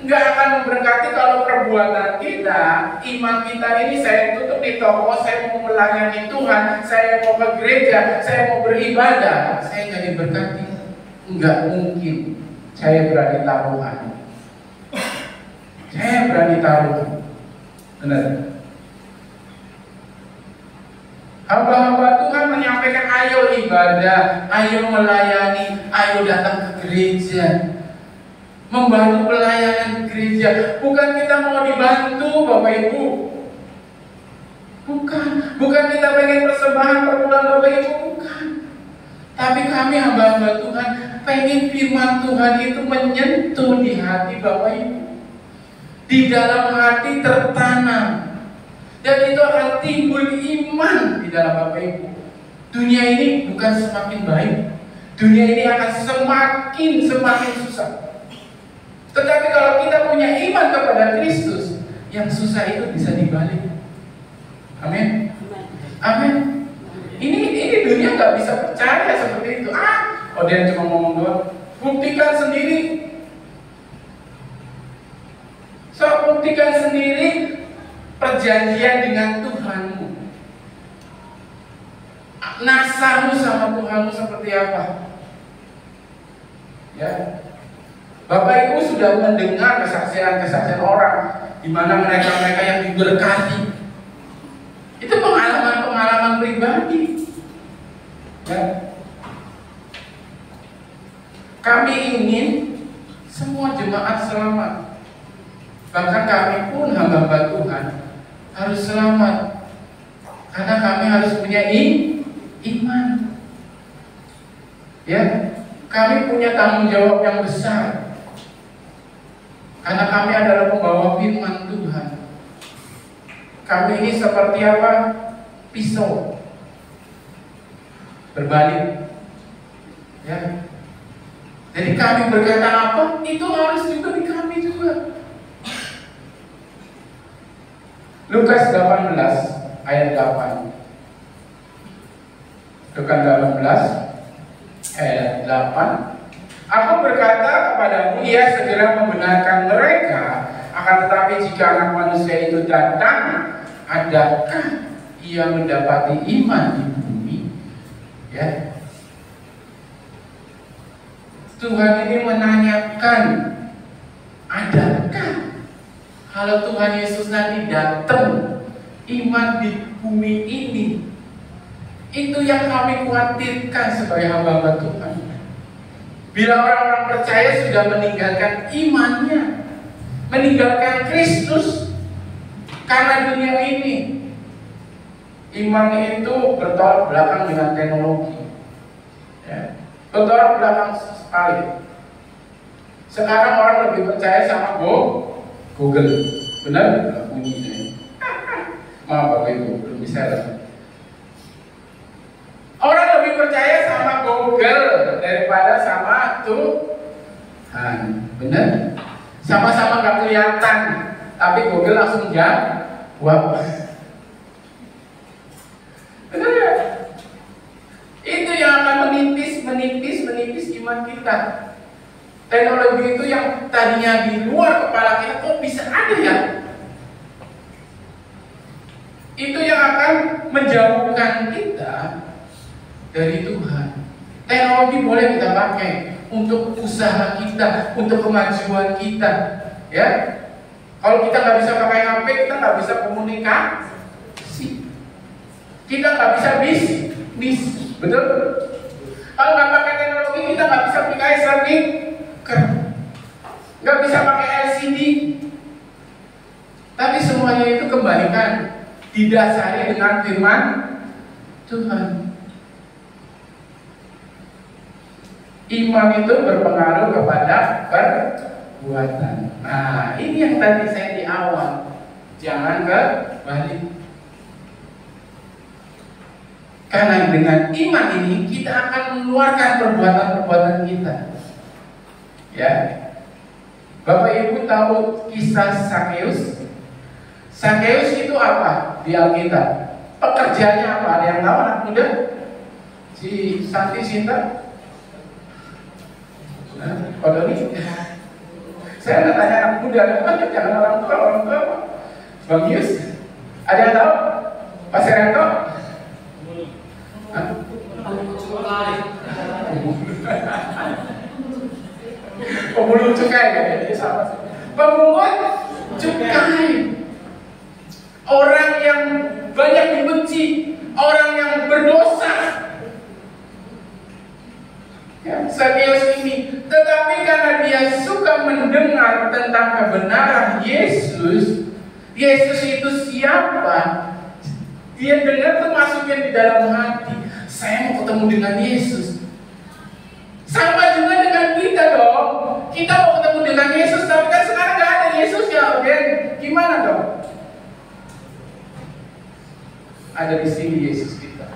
nggak akan memberkati kalau perbuatan kita, iman kita ini saya tutup di toko, saya mau melayani Tuhan, saya mau ke gereja, saya mau beribadah, saya nggak diberkati. Nggak mungkin saya berani taruhan. hati taruhan. Benar. Hamba-hamba Tuhan menyampaikan, ayo ibadah, ayo melayani, ayo datang ke gereja, membantu pelayanan gereja. Bukan kita mau dibantu Bapak Ibu, bukan kita pengen persembahan per bulan Bapak Ibu, bukan. Tapi kami hamba-hamba Tuhan pengen firman Tuhan itu menyentuh di hati Bapak Ibu, di dalam hati tertanam, dan itu akan timbul iman di dalam Bapak Ibu. Dunia ini bukan semakin baik, dunia ini akan semakin susah. Tetapi kalau kita punya iman kepada Kristus, yang susah itu bisa dibalik. Amin. Amin. Ini dunia nggak bisa percaya seperti itu. Dia cuma ngomong doang. Buktikan sendiri. Buktikan sendiri perjanjian dengan Tuhanmu. Nasarmu sama Tuhanmu seperti apa? Ya. Bapak Ibu sudah mendengar kesaksian-kesaksian orang di mana mereka yang diberkati. Itu pengalaman pribadi. Ya. Kami ingin semua jemaat selamat. Bahkan kami pun hamba-hamba Tuhan harus selamat, karena kami harus punya iman. Ya, kami punya tanggung jawab yang besar, karena kami adalah pembawa firman Tuhan. Kami ini seperti apa? Pisau berbalik. Ya. Jadi kami berkata apa, itu harus juga di kami juga. Lukas 18 ayat 8. Lukas 18 ayat 8. Aku berkata kepadamu, ia segera membenarkan mereka. Akan tetapi jika anak manusia itu datang, adakah ia mendapati iman di bumi? Ya. Tuhan ini menanyakan, adakah kalau Tuhan Yesus nanti datang, iman di bumi ini? Itu yang kami khawatirkan sebagai hamba-hamba Tuhan. Bila orang-orang percaya sudah meninggalkan imannya, meninggalkan Kristus karena dunia ini. Iman itu bertolak belakang dengan teknologi, ya. Bertolak belakang sekali. Sekarang orang lebih percaya sama Google, benar? Bunyinya. Maaf Bapak Ibu, belum bisa lagi. Orang lebih percaya sama Google daripada sama Tuhan, benar? Sama-sama nggak kelihatan, tapi Google langsung jawab. Benar ya? Itu yang akan menipis iman kita. Teknologi itu yang tadinya di luar kepala kita, kok bisa ada ya? Itu yang akan menjauhkan kita dari Tuhan. Teknologi boleh kita pakai untuk usaha kita, untuk kemajuan kita, ya. Kalau kita nggak bisa pakai HP, kita nggak bisa komunikasi, kita nggak bisa bisnis, betul? Kalau nggak pakai teknologi, kita nggak bisa pakai speaker, nggak bisa pakai LCD. Tapi semuanya itu kembalikan didasari dengan firman Tuhan. Iman itu berpengaruh kepada perbuatan. Nah, ini yang tadi saya di awal. Jangan kebalik. Karena dengan iman ini kita akan mengeluarkan perbuatan-perbuatan kita. Ya. Bapak Ibu tahu kisah Sakeus? Sakeus itu apa di Alkitab? Pekerjaannya apa? Ada yang tahu anak muda? Si Santi Sinta? Kalau ini, saya nggak tanya anak muda, jangan orang tua. Bang Yus, ada yang tahu? Pak Seranto? Pemulung cukai ya, ini sama. Pemungut cukai. Orang yang banyak dibenci, orang yang berdosa. Ya, Sakeus ini, tetapi karena dia suka mendengar tentang kebenaran Yesus, Yesus itu siapa? Dia dengar termasuknya di dalam hati. Saya mau ketemu dengan Yesus. Sama juga dengan kita dong. Kita mau ketemu dengan Yesus, tapi kan sekarang nggak ada Yesus ya, oke? Gimana dong? Ada di sini Yesus kita.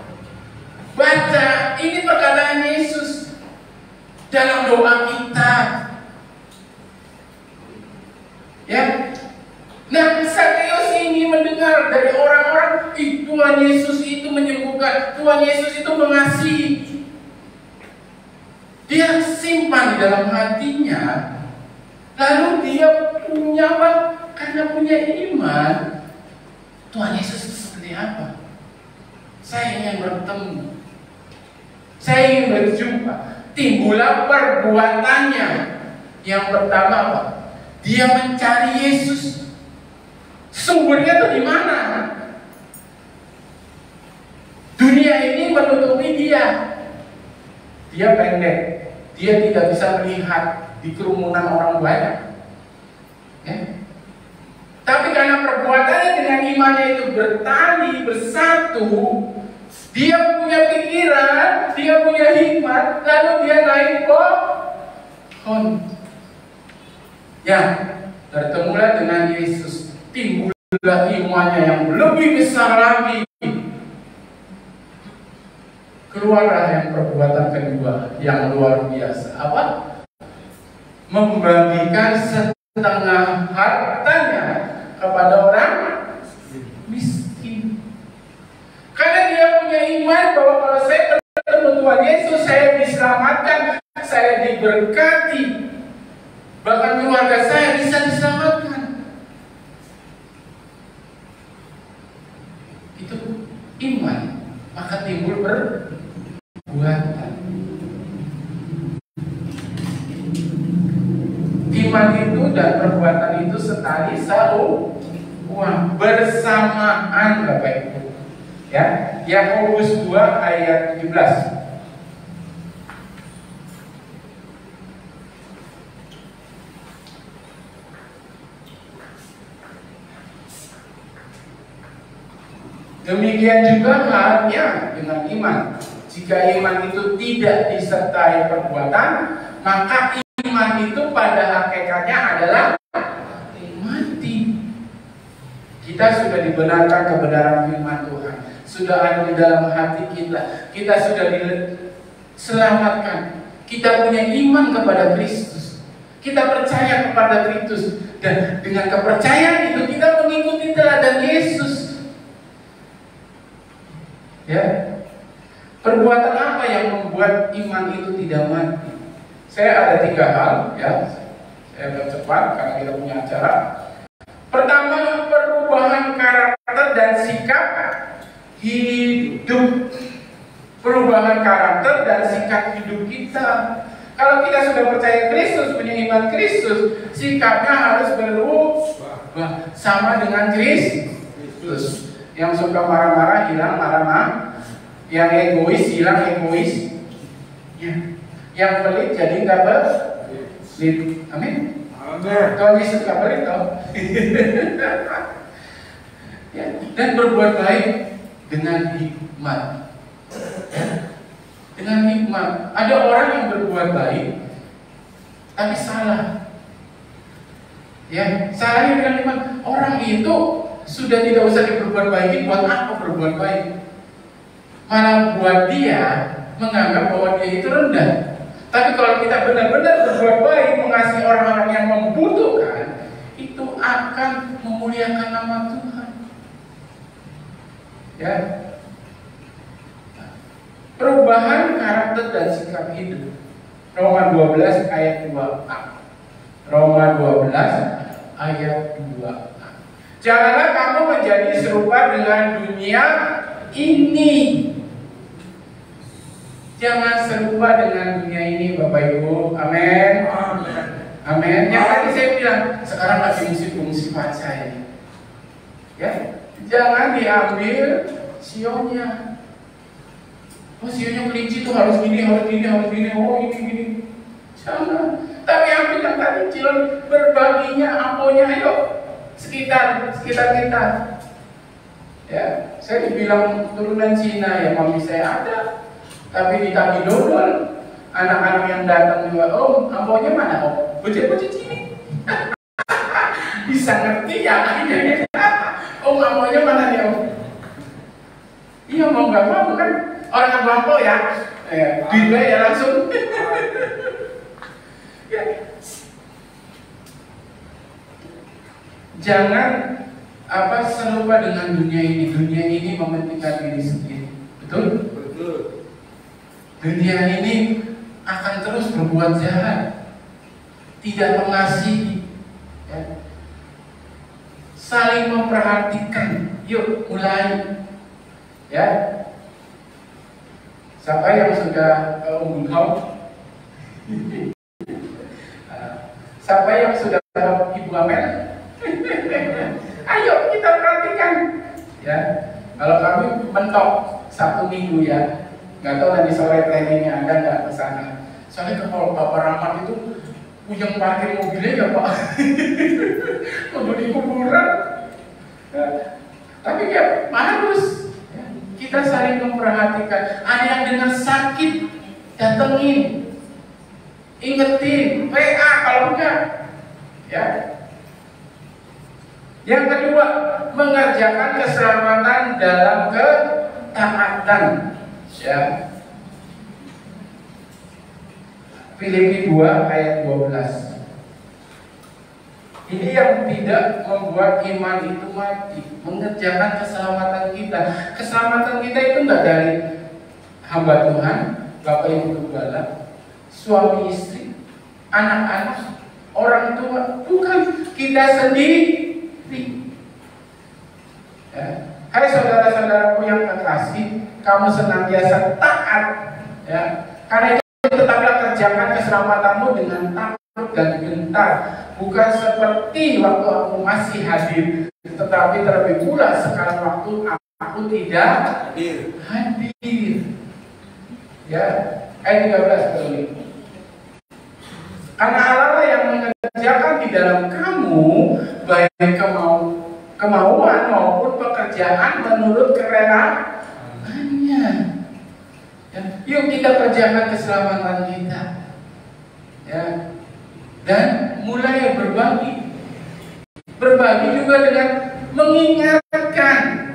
Baca, ini perkataan Yesus dalam doa kita. Ya. Nah, Sakeus ini mendengar dari orang-orang, Tuhan Yesus itu menyembuhkan, Tuhan Yesus itu mengasihi. Dia simpan di dalam hatinya. Lalu dia punya apa? Karena punya iman. Tuhan Yesus itu seperti apa? Saya ingin bertemu. Saya ingin berjumpa. Timbullah perbuatannya. Yang pertama apa? Dia mencari Yesus. Sumbernya itu di mana? Dunia ini menutupi dia. Dia pendek. Dia tidak bisa melihat di kerumunan orang banyak. Ya. Tapi karena perbuatannya dengan imannya itu bertali, bersatu, dia punya pikiran, dia punya hikmat, lalu dia naik pohon. Ya, bertemulah dengan Yesus. Timbullah imannya yang lebih besar lagi. Keluarlah yang perbuatan kedua yang luar biasa. Apa? Membagikan setengah hartanya kepada orang miskin. Karena dia punya iman bahwa kalau saya bertemu Tuhan Yesus, saya diselamatkan, saya diberkati, bahkan keluarga saya bisa diselamatkan. Itu iman, maka timbul perbuatan. Iman itu dan perbuatan itu setali sauan, bersamaan, Bapak Ibu. Ya, Yakobus 2 ayat 17. Demikian juga halnya dengan iman. Jika iman itu tidak disertai perbuatan, maka iman itu pada hakikatnya adalah mati. Kita sudah dibenarkan kebenaran firman Tuhan, sudah ada di dalam hati kita. Kita sudah diselamatkan. Kita punya iman kepada Kristus. Kita percaya kepada Kristus, dan dengan kepercayaan itu kita mengikuti teladan Yesus. Ya, perbuatan apa yang membuat iman itu tidak mati? Saya ada 3 hal, ya. Saya bercepat karena kita punya acara. Pertama, perubahan karakter dan sikap hidup. Perubahan karakter dan sikap hidup kita. Kalau kita sudah percaya Kristus, punya iman Kristus, sikapnya harus berubah sama dengan Kristus. Yang suka marah-marah hilang marah-marah, yang egois hilang egois, ya. Yang pelit jadi nggak pelit. Amin. Tuhan Yesus nggak pelit toh. Ya. Dan berbuat baik dengan hikmat. Ya. Dengan hikmat. Ada orang yang berbuat baik tapi salah. Ya, salahnya dengan hikmat. Orang itu sudah tidak usah diperbuat baik, buat apa berbuat baik? Malah buat dia menganggap bahwa dia itu rendah. Tapi kalau kita benar-benar berbuat baik, mengasihi orang-orang yang membutuhkan, itu akan memuliakan nama Tuhan. Ya. Perubahan karakter dan sikap hidup. Roma 12 ayat 2a. Roma 12 ayat 2a. Janganlah kamu menjadi serupa dengan dunia ini. Jangan serupa dengan dunia ini, Bapak Ibu. Amin. Amin. Yang tadi saya bilang, sekarang lagi musim pasca ini. Ya, jangan diambil sionya. Oh, sionya kelinci tuh harus gini, harus gini, harus gini. Oh, ini. Jangan. Tapi ambil yang tadi cilon, berbaginya, amponya, ayo. Sekitar kita. Ya, saya dibilang turunan Cina, ya mami saya ada. Tapi ditagi dodol. Anak-anak yang datang juga, Om, amponya mana Om? Bocah-bocah sini. Bisa ngerti ya akhirnya. Om, amponya mana nih Om? Iya, mau nggak mau kan orang ampo ya. Duitnya ya langsung. Ya. Jangan serupa dengan dunia ini. Dunia ini mementingkan diri sendiri. Betul? Betul. Dunia ini akan terus berbuat jahat, tidak mengasihi, ya. Saling memperhatikan. Yuk mulai, ya. Siapa yang sudah unggul kau? Siapa yang sudah Ibu Amel? Ayo kita perhatikan, ya. Kalau kami mentok Sabtu Minggu ya. Nggak tahu nanti sore trainingnya ada nggak ke sana. Soalnya kalau Bapak Rahmat itu punya parkir mobilnya ya Pak. Untuk di kuburan. Ya. Tapi ya harus ya, kita saling memperhatikan. Ada yang dengan sakit datengin, ingetin, WA kalau enggak. Ya. Yang kedua, mengerjakan keselamatan dalam ketaatan. Ya. Filipi 2 ayat 12. Ini yang tidak membuat iman itu mati, mengerjakan keselamatan kita. Keselamatan kita itu enggak dari hamba Tuhan, Bapak Ibu Gembala, suami istri, anak-anak, orang tua, bukan kita sendiri. Ya. Hai saudara-saudaraku yang kekasih, kamu senantiasa taat, ya. Karena itu tetaplah kerjakan keselamatanmu dengan takut dan gentar, bukan seperti waktu aku masih hadir, tetapi terlebih pula sekarang waktu aku tidak hadir. Ya, ayat 13 kali. Karena Allah yang mengerjakan di dalam kamu baik kemauan maupun pekerjaan menurut kerelaannya. Ya, yuk kita kerjakan keselamatan kita, ya, dan mulai berbagi juga dengan mengingatkan,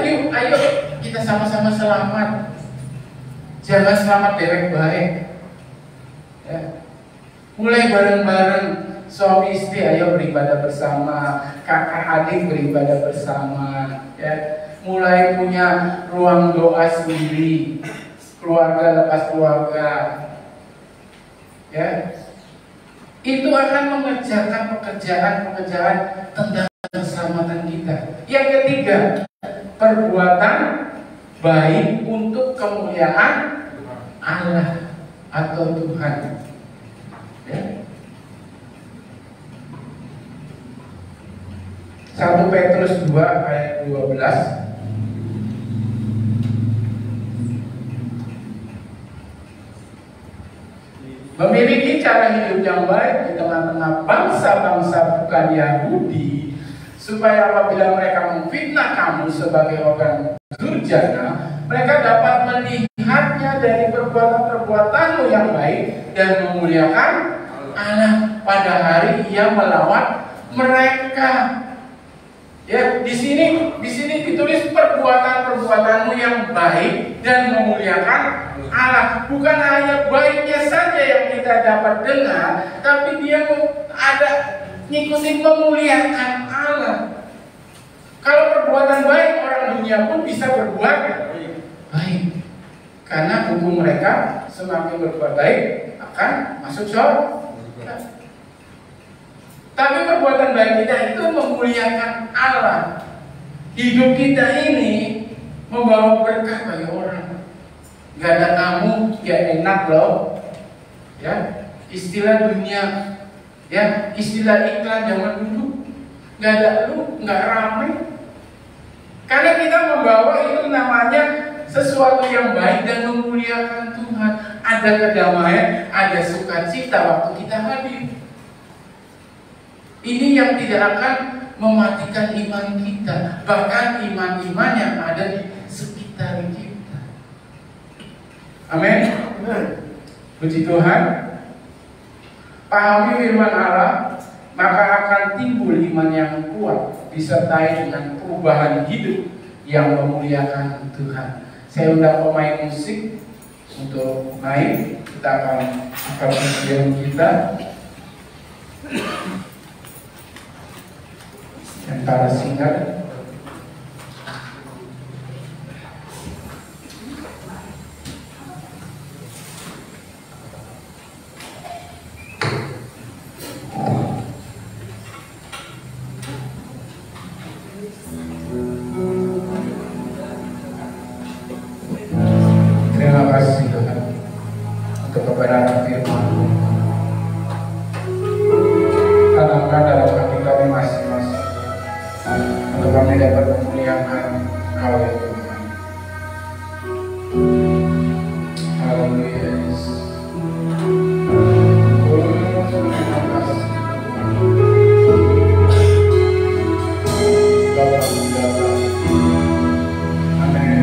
yuk, ayo kita sama-sama selamat, jangan selamat derek baik, ya. Mulai bareng-bareng. Suami istri ayo beribadah bersama, kakak adik beribadah bersama, ya. Mulai punya ruang doa sendiri, keluarga lepas keluarga, ya. Itu akan mengerjakan pekerjaan tentang keselamatan kita. Yang ketiga, perbuatan baik untuk kemuliaan Allah atau Tuhan, ya. 1 Petrus 2 ayat 12. Memiliki cara hidup yang baik di tengah-tengah bangsa-bangsa bukan Yahudi, supaya apabila mereka memfitnah kamu sebagai orang durjana, mereka dapat melihatnya dari perbuatan-perbuatanmu yang baik dan memuliakan Allah pada hari Ia melawan mereka. Ya, di sini ditulis perbuatan-perbuatanmu yang baik dan memuliakan Allah. Bukan hanya baiknya saja yang kita dapat dengar, tapi dia ada ngikutin memuliakan Allah. Kalau perbuatan baik, orang dunia pun bisa berbuat baik. Karena hukum mereka semakin berbuat baik akan masuk surga. Tapi perbuatan baik kita itu memuliakan Allah. Hidup kita ini membawa berkah bagi orang. Gak ada kamu, ya enak loh. ya, istilah dunia, ya, istilah iklan zaman dulu, nggak ada lu, nggak ramai. Karena kita membawa itu namanya sesuatu yang baik dan memuliakan Tuhan. Ada kedamaian, ada sukacita waktu kita hadir. Ini yang tidak akan mematikan iman kita, bahkan iman-iman yang ada di sekitar kita. Amin. Puji Tuhan. Pahami firman Allah, maka akan timbul iman yang kuat disertai dengan perubahan hidup yang memuliakan Tuhan. Saya undang pemain musik untuk naik. Kita akan persiapan kita. Antara singkat. Terima kasih Tuhan untuk kebenaran firman-Mu. Tanamkan dalam hati kami masing-masing untuk kami dapat memuliakan Kau ya Tuhan. Haleluya Yesus. Terima kasih Bapa menjaga. Amin.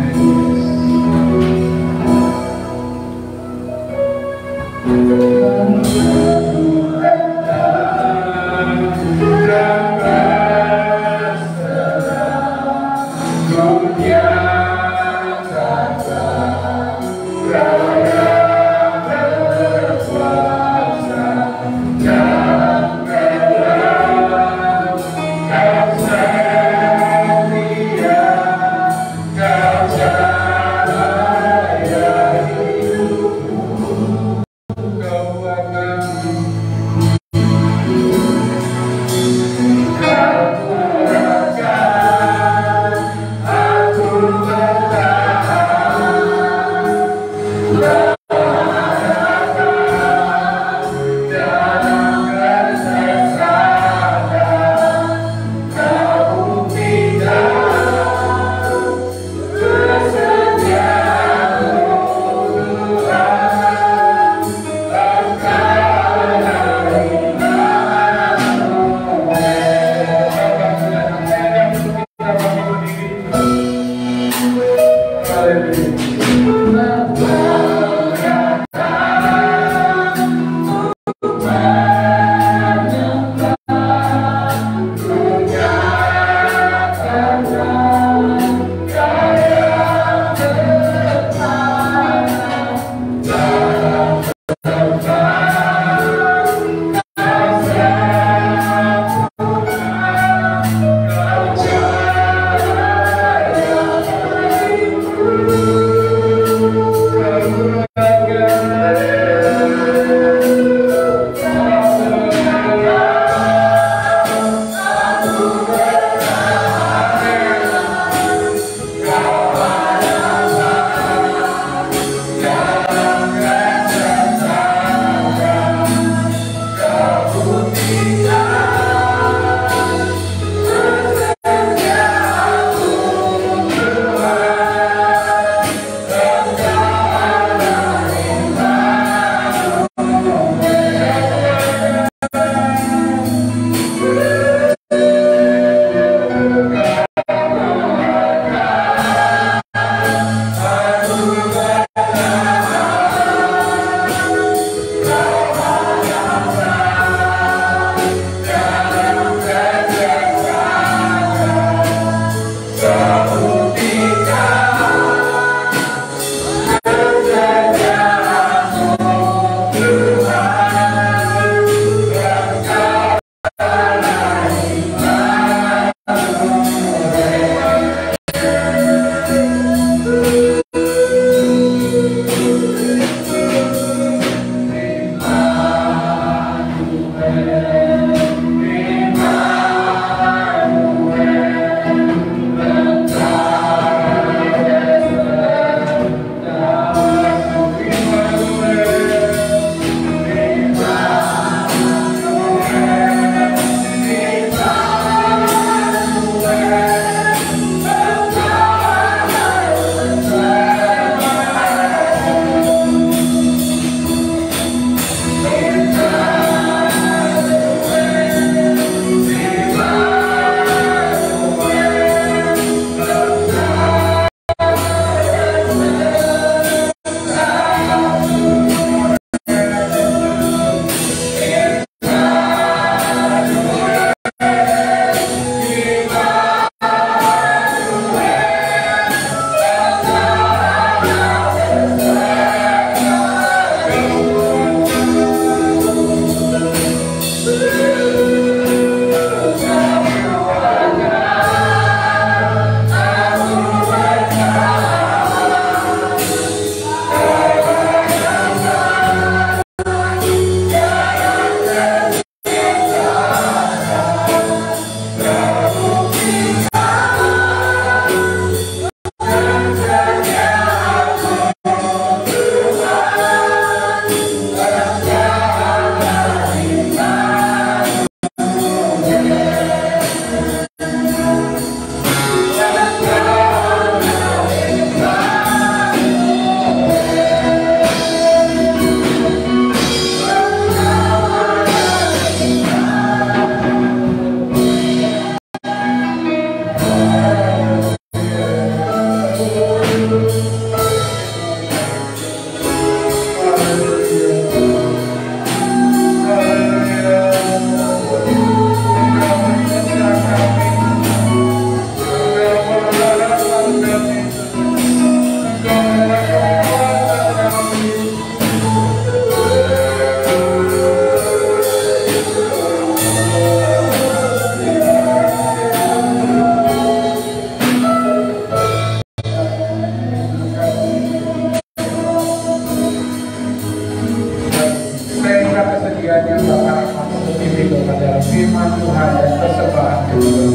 untuk berpikir kepada firman Tuhan dan persembahan Tuhan.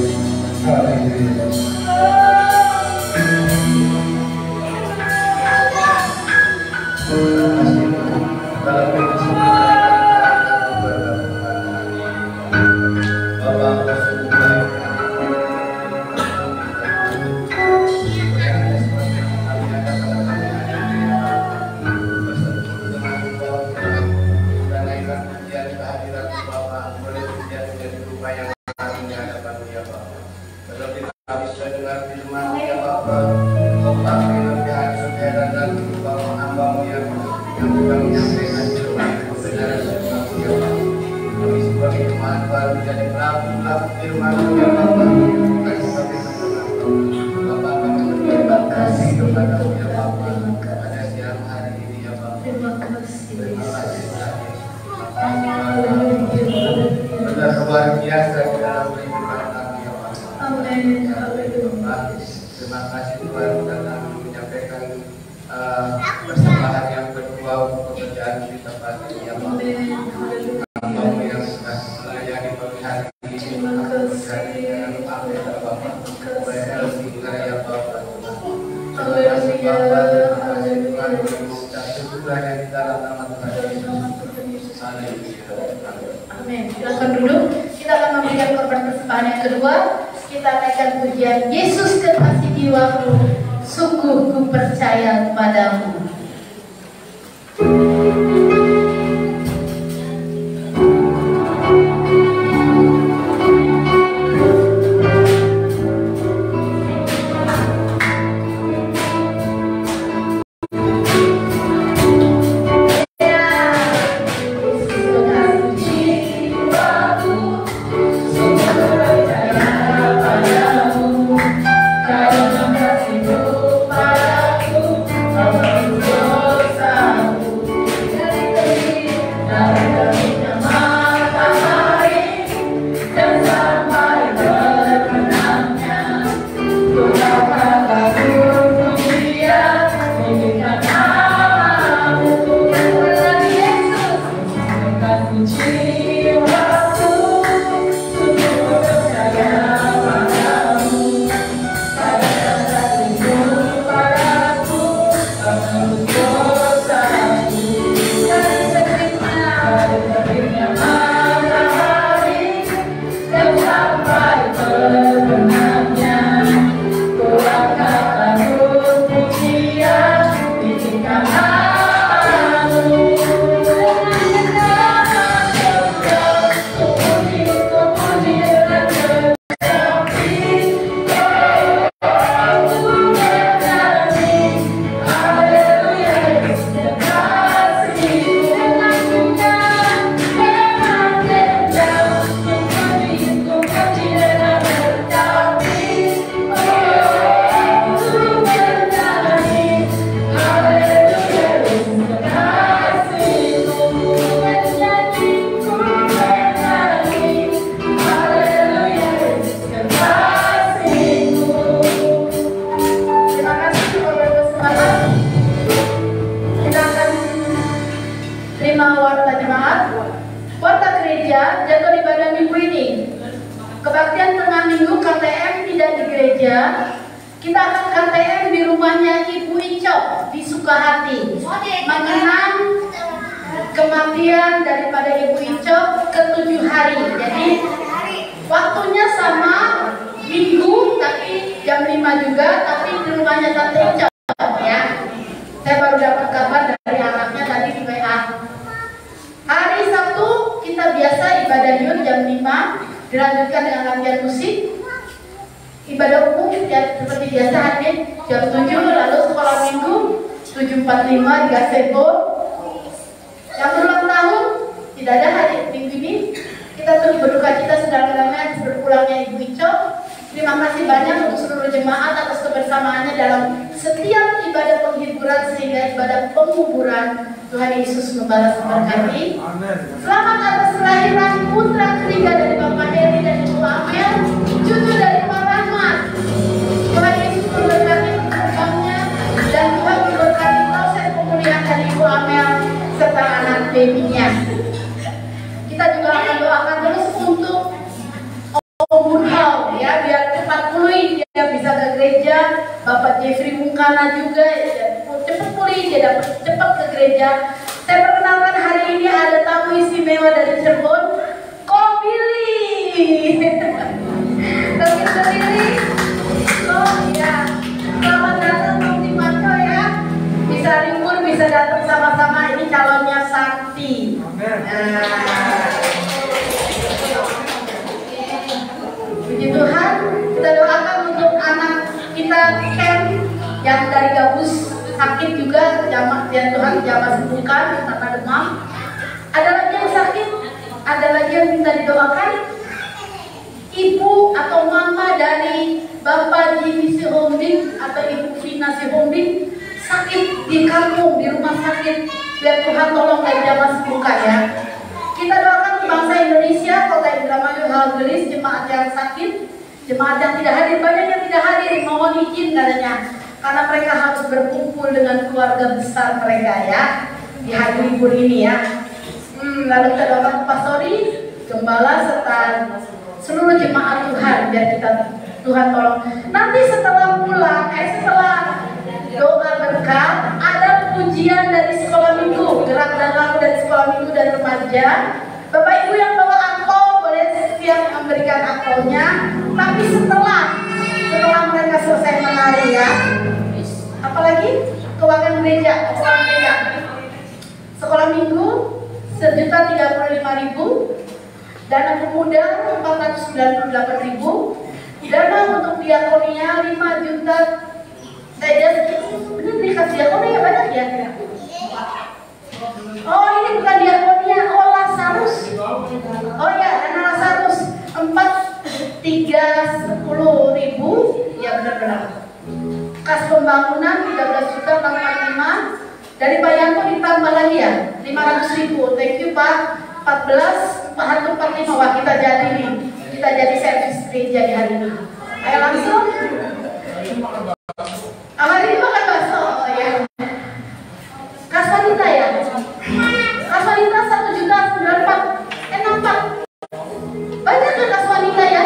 Haleluya. Terima kasih Tuhan karena menyampaikan persembahan yang kedua untuk pekerjaan di tempat ini ya Pak. Hamba-Mu yang sudah melayani pagi hari ini, dengan apa ya Bapak, supaya sehingga ya Bapak. Terima kasih Bapak, terima kasih Tuhan untuk mengucap syukur yang di dalam nama Tuhan Yesus. Haleluya. Amin. Silakan duduk. Kita akan memberikan korban persembahan yang kedua. Kita naikkan pujian Yesus kekasih jiwaku, sungguh ku percaya padamu. Kebaktian tengah minggu KTM tidak di gereja. Kita akan KTM di rumahnya Ibu Icok di Sukahati, mengenang kematian daripada Ibu Icok ke-7 hari. Jadi waktunya sama minggu, tapi jam 5 juga, tapi di rumahnya Tante Icok ya. Saya baru dapat kabar dari anaknya tadi di WA. Hari Sabtu kita biasa ibadah yud jam 5, dilanjutkan dengan latihan musik. Ibadah umum ya, seperti biasa hadir jam 7, lalu sekolah minggu 7.45 di gazebo. Yang berulang tahun tidak ada hari minggu ini. Kita terus berduka cita saudara-saudaranya berpulangnya Ibu Icok. Terima kasih banyak untuk seluruh jemaat atas kebersamaannya dalam setiap ibadah penghiburan sehingga ibadah penguburan. Tuhan Yesus membalas memberkati. Selamat atas kelahiran putra ketiga dari Bapak Heri dan Ibu Amel, cucu dari Pak Rahmat. Tuhan Yesus memberkati perkembangannya dan Tuhan memberkati proses pemulihan dari Ibu Amel serta anak babynya. Kita juga Bapak Jeffrey Mungkana juga ya, cepat pulih, dia dapat cepat ke gereja. Saya perkenalkan hari ini ada tamu istimewa dari Cirebon, Ko Billy. Ko Billy. Oh ya, selamat datang Om Timanto ya. Bisa libur, bisa datang sama-sama. Ini calonnya Sakti. Puji Tuhan, kita doakan untuk anak kita Ken yang dari Gabus sakit juga, ya Tuhan jamah sembuhkan karena demam. Ada lagi yang sakit, ada lagi yang minta didoakan. Ibu atau mama dari Bapak Jimmy Sihombing atau Ibu Vina Sihombing sakit di kampung, di rumah sakit. Biar Tuhan tolong dan jamah sembuhkan ya. Kita doakan bangsa Indonesia, Kota Indramayu, Halgelis, jemaat yang sakit, jemaat yang tidak hadir, banyak yang tidak hadir, mohon izin katanya, karena mereka harus berkumpul dengan keluarga besar mereka ya di hari libur ini ya. Lalu kita doakan pastori, gembala serta seluruh jemaat Tuhan, biar kita Tuhan tolong. Nanti setelah pulang, setelah doa berkat, ada pujian dari sekolah minggu, gerak dalam dari sekolah minggu dan remaja. Bapak Ibu yang bawa angpau boleh siap memberikan angpaunya. Tapi setelah mereka selesai menari ya, apalagi keuangan gereja, sekolah minggu 1.035.000, dana pemuda 498.000, dana untuk diakonia 5 juta. Saya benar dikasih diakonia banyak ya. Oh ini bukan diakonia, oh Lazarus. Oh ya, dana Lazarus 4.310.000, ya benar-benar. Kas pembangunan 13.645. Dari Pak Yanto ditambah lagi ya 500.000. Thank you Pak. 14 445. Wah kita jadi servis gereja di hari ini. Ayo langsung. Hari ini makan bakso ya. Kas wanita ya. Kas wanita 1.094. Nampak. Banyak kan kas wanita ya.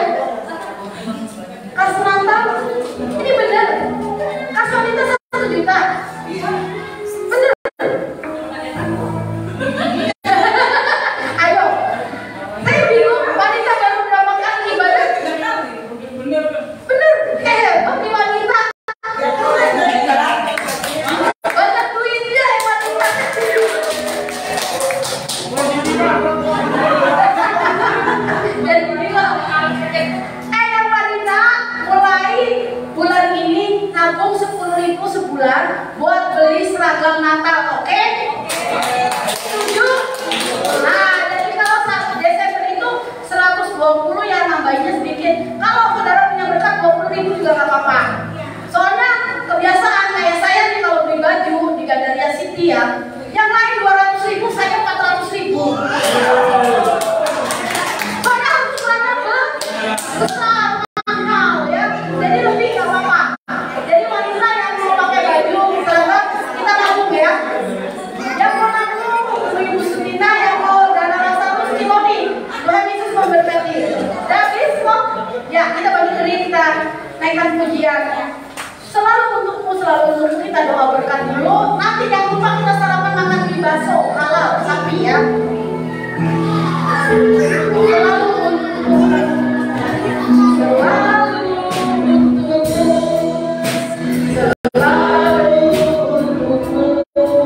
Kas rantau. Ini benar. Kas wanita 1 juta. Benar. Ayo. Saya bingung. Wanita baru berapa kali ibadah? Benar. Hebat nih wanita. Banyak duitnya wanita. Dan bilang, yang wanita mulai bulan ini nabung 10.000 sebulan buat beli seragam Natal, oke? Setuju? Nah, jadi kalau 1 Desember itu 120 ya, nambahinnya sedikit. Kalau saudara punya berkat 20.000 juga nggak apa-apa. Soalnya kebiasaan kayak saya nih kalau beli baju di Gandaria City ya, yang lain 200.000, saya 400.000. Soalnya harus ukurannya besar, mahal ya, jadi lebih nggak apa-apa. Jadi wanita yang mau pakai baju, misalkan kita nabung ya. Yang mau nabung, Ibu Sutina, yang mau dana Lazarus, Timoni, Tuhan Yesus memberkati. David kok, ya kita bagi diri, kita naikkan pujian. Selalu untukmu, kita doa berkat dulu. Nanti jangan lupa kita sarapan makan mie bakso halal sapi ya. Selalu Selalu untukmu.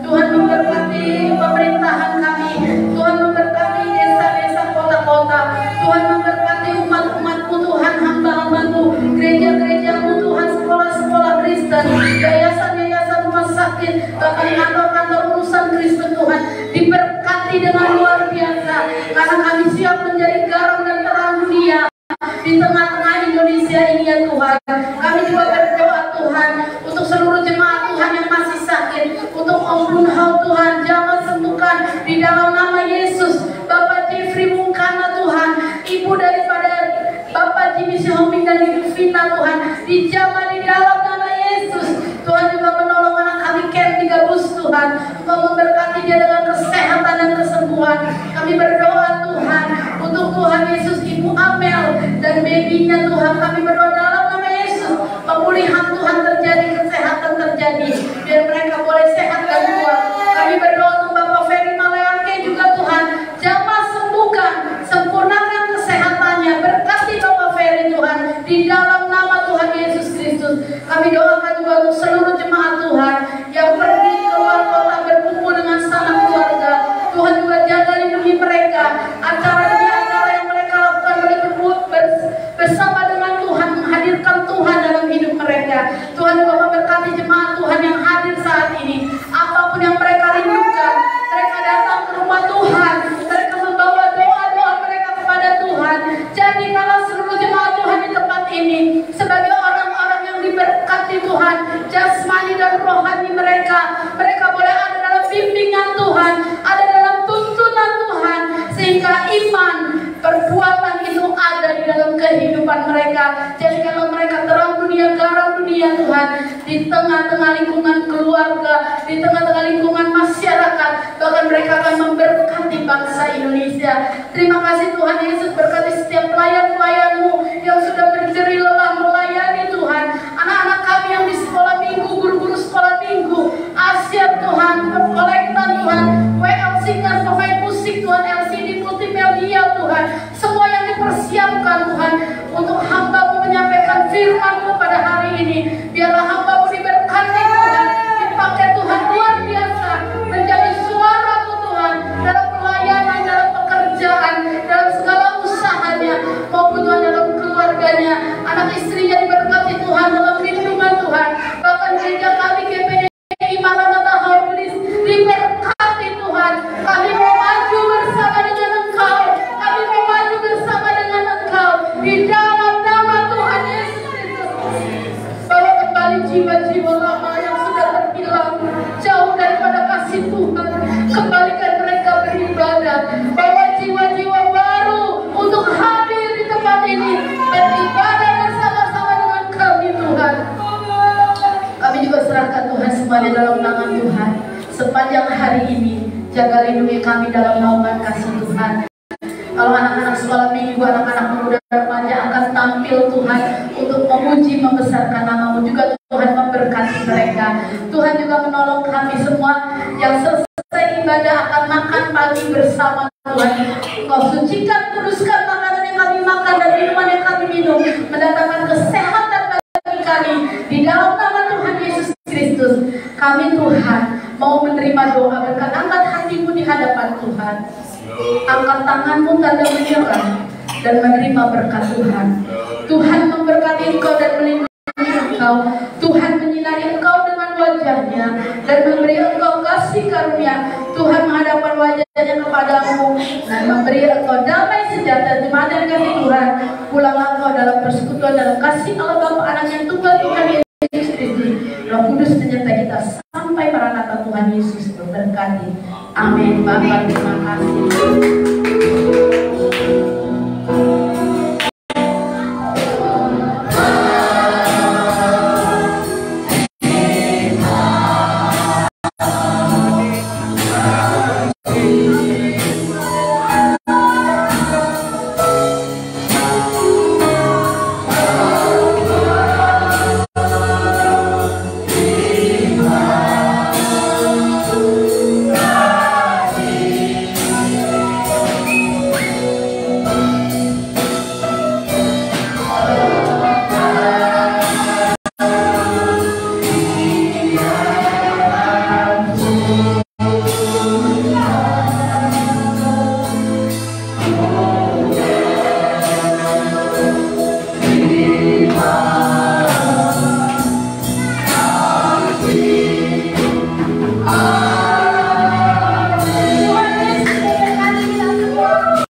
Tuhan memberkati pemerintahan kami, Tuhan memberkati desa-desa, kota-kota, Tuhan memberkati umat-umat-Mu Tuhan, hamba-hamba-Mu, gereja-gereja-Mu Tuhan, sekolah-sekolah Kristen, yayasan-yayasan rumah sakit, bahkan kantor-kantor urusan Kristen Tuhan, diberkati dengan luar biasa, karena kami siap menjadi garam dan terang dunia di tengah-tengah Indonesia ini ya Tuhan. Kami juga berdoa Tuhan untuk seluruh jemaat Tuhan yang masih sakit, untuk Om Brunhau Tuhan, jamah sembuhkan di dalam nama Yesus. Bapak Jeffrey Mungkana Tuhan, ibu daripada Bapak Jimmy Syahoming dan Ibu Vina Tuhan, dijamah di dalam nama Yesus. Tuhan juga menolong anak kami Ken Gabus Tuhan, Engkau memberkati dia dengan kesehatan dan kesembuhan. Kami berdoa Tuhan untuk Tuhan Yesus, Ibu Amel dan babynya Tuhan, kami berdoa dalam nama Yesus, pemulihan Tuhan terjadi, kesehatan terjadi, biar mereka boleh sehat dan kuat. Kami berdoa untuk Bapak Ferry Maleangke juga Tuhan, jamah sembuhkan, sempurnakan kesehatannya, berkati Bapak Ferry Tuhan, di dalam nama Tuhan Yesus Kristus. Kami doakan juga untuk seluruh jemaat Tuhan yang pergi keluar kota berkumpul dengan sanak keluarga. Tuhan juga jaga lindungi mereka, acara demi acara yang mereka lakukan, boleh berbuat bersama dengan Tuhan, menghadirkan Tuhan dalam hidup mereka. Tuhan juga memberkati jemaat Tuhan yang hadir saat ini, apapun yang mereka rindukan, mereka datang ke rumah Tuhan, mereka membawa doa-doa mereka kepada Tuhan. Jadi kalau seluruh jemaat Tuhan di tempat ini sebagai orang-orang yang diberkati Tuhan, jasmani dan rohani mereka boleh ada dalam bimbingan Tuhan, ada dalam tuntunan Tuhan, sehingga iman, perbuatan itu ada di dalam kehidupan mereka. Jadi kalau mereka terang dunia, garam dunia Tuhan, di tengah-tengah lingkungan keluarga, di tengah-tengah lingkungan masyarakat, bahkan mereka akan memberkati bangsa Indonesia. Terima kasih Tuhan Yesus, berkati setiap pelayan-pelayan-Mu yang sudah berjeri lelah melayani Tuhan, anak-anak kami yang di sekolah minggu, guru-guru sekolah minggu, Asia Tuhan, kolektan Tuhan, WL Singer, pemain musik Tuhan, LCD multimedia Tuhan, semua yang dipersiapkan Tuhan untuk hamba-Mu menyampaikan firman-Mu pada hari ini. Biarlah hamba-Mu diberkati Tuhan, dipakai Tuhan luar biasa, menjadi suara-Mu Tuhan, dalam pelayanan, dalam pekerjaan, dalam segala usahanya, maupun Tuhan dalam keluarganya, anak istrinya diberkati Tuhan, dalam lindungan Tuhan. Bahkan gereja kami GPDI Maranatha Haulis diberkati Tuhan. Kami mau maju bersama dengan Engkau, kami mau maju bersama dengan Engkau di dalam nama Tuhan Yesus Kristus. Bawa kembali jiwa-jiwa lama yang sudah terhilang jauh daripada kasih Tuhan, kembalikan mereka beribadah. Bawa jiwa-jiwa baru untuk hadir di tempat ini, beribadah bersama-sama dengan kami Tuhan. Kami juga serahkan Tuhan semuanya dalam tangan Tuhan. Sepanjang hari ini, jaga lindungi kami dalam naungan kasih Tuhan. Kalau anak-anak sekolah minggu, anak-anak muda remaja akan tampil Tuhan untuk memuji, membesarkan nama-Mu, juga Tuhan memberkati mereka. Tuhan juga menolong kami semua yang selesai ibadah akan makan pagi bersama Tuhan. Engkau sucikan, kuduskan makanan yang kami makan dan minuman yang kami minum, mendatangkan kesehatan bagi kami di dalam nama Tuhan Yesus Kristus. Kami Tuhan mau menerima doa berkat, angkat hatimu di hadapan Tuhan, angkat tanganmu tanda menyerah dan menerima berkat Tuhan. Tuhan memberkati engkau dan melindungi engkau. Tuhan menyinari engkau dengan wajahnya dan memberi engkau kasih karunia. Tuhan menghadapkan wajahnya kepadamu dan memberi engkau damai sejahtera. Jemaat yang dikasihi Tuhan, pulanglah engkau dalam persekutuan dalam kasih Allah Bapa, Anak yang tunggal Tuhan Yesus Kristus. Roh Kudus menyertai kita sampai Maranatha Tuhan Yesus berkati. Amin. Bapa, terima kasih.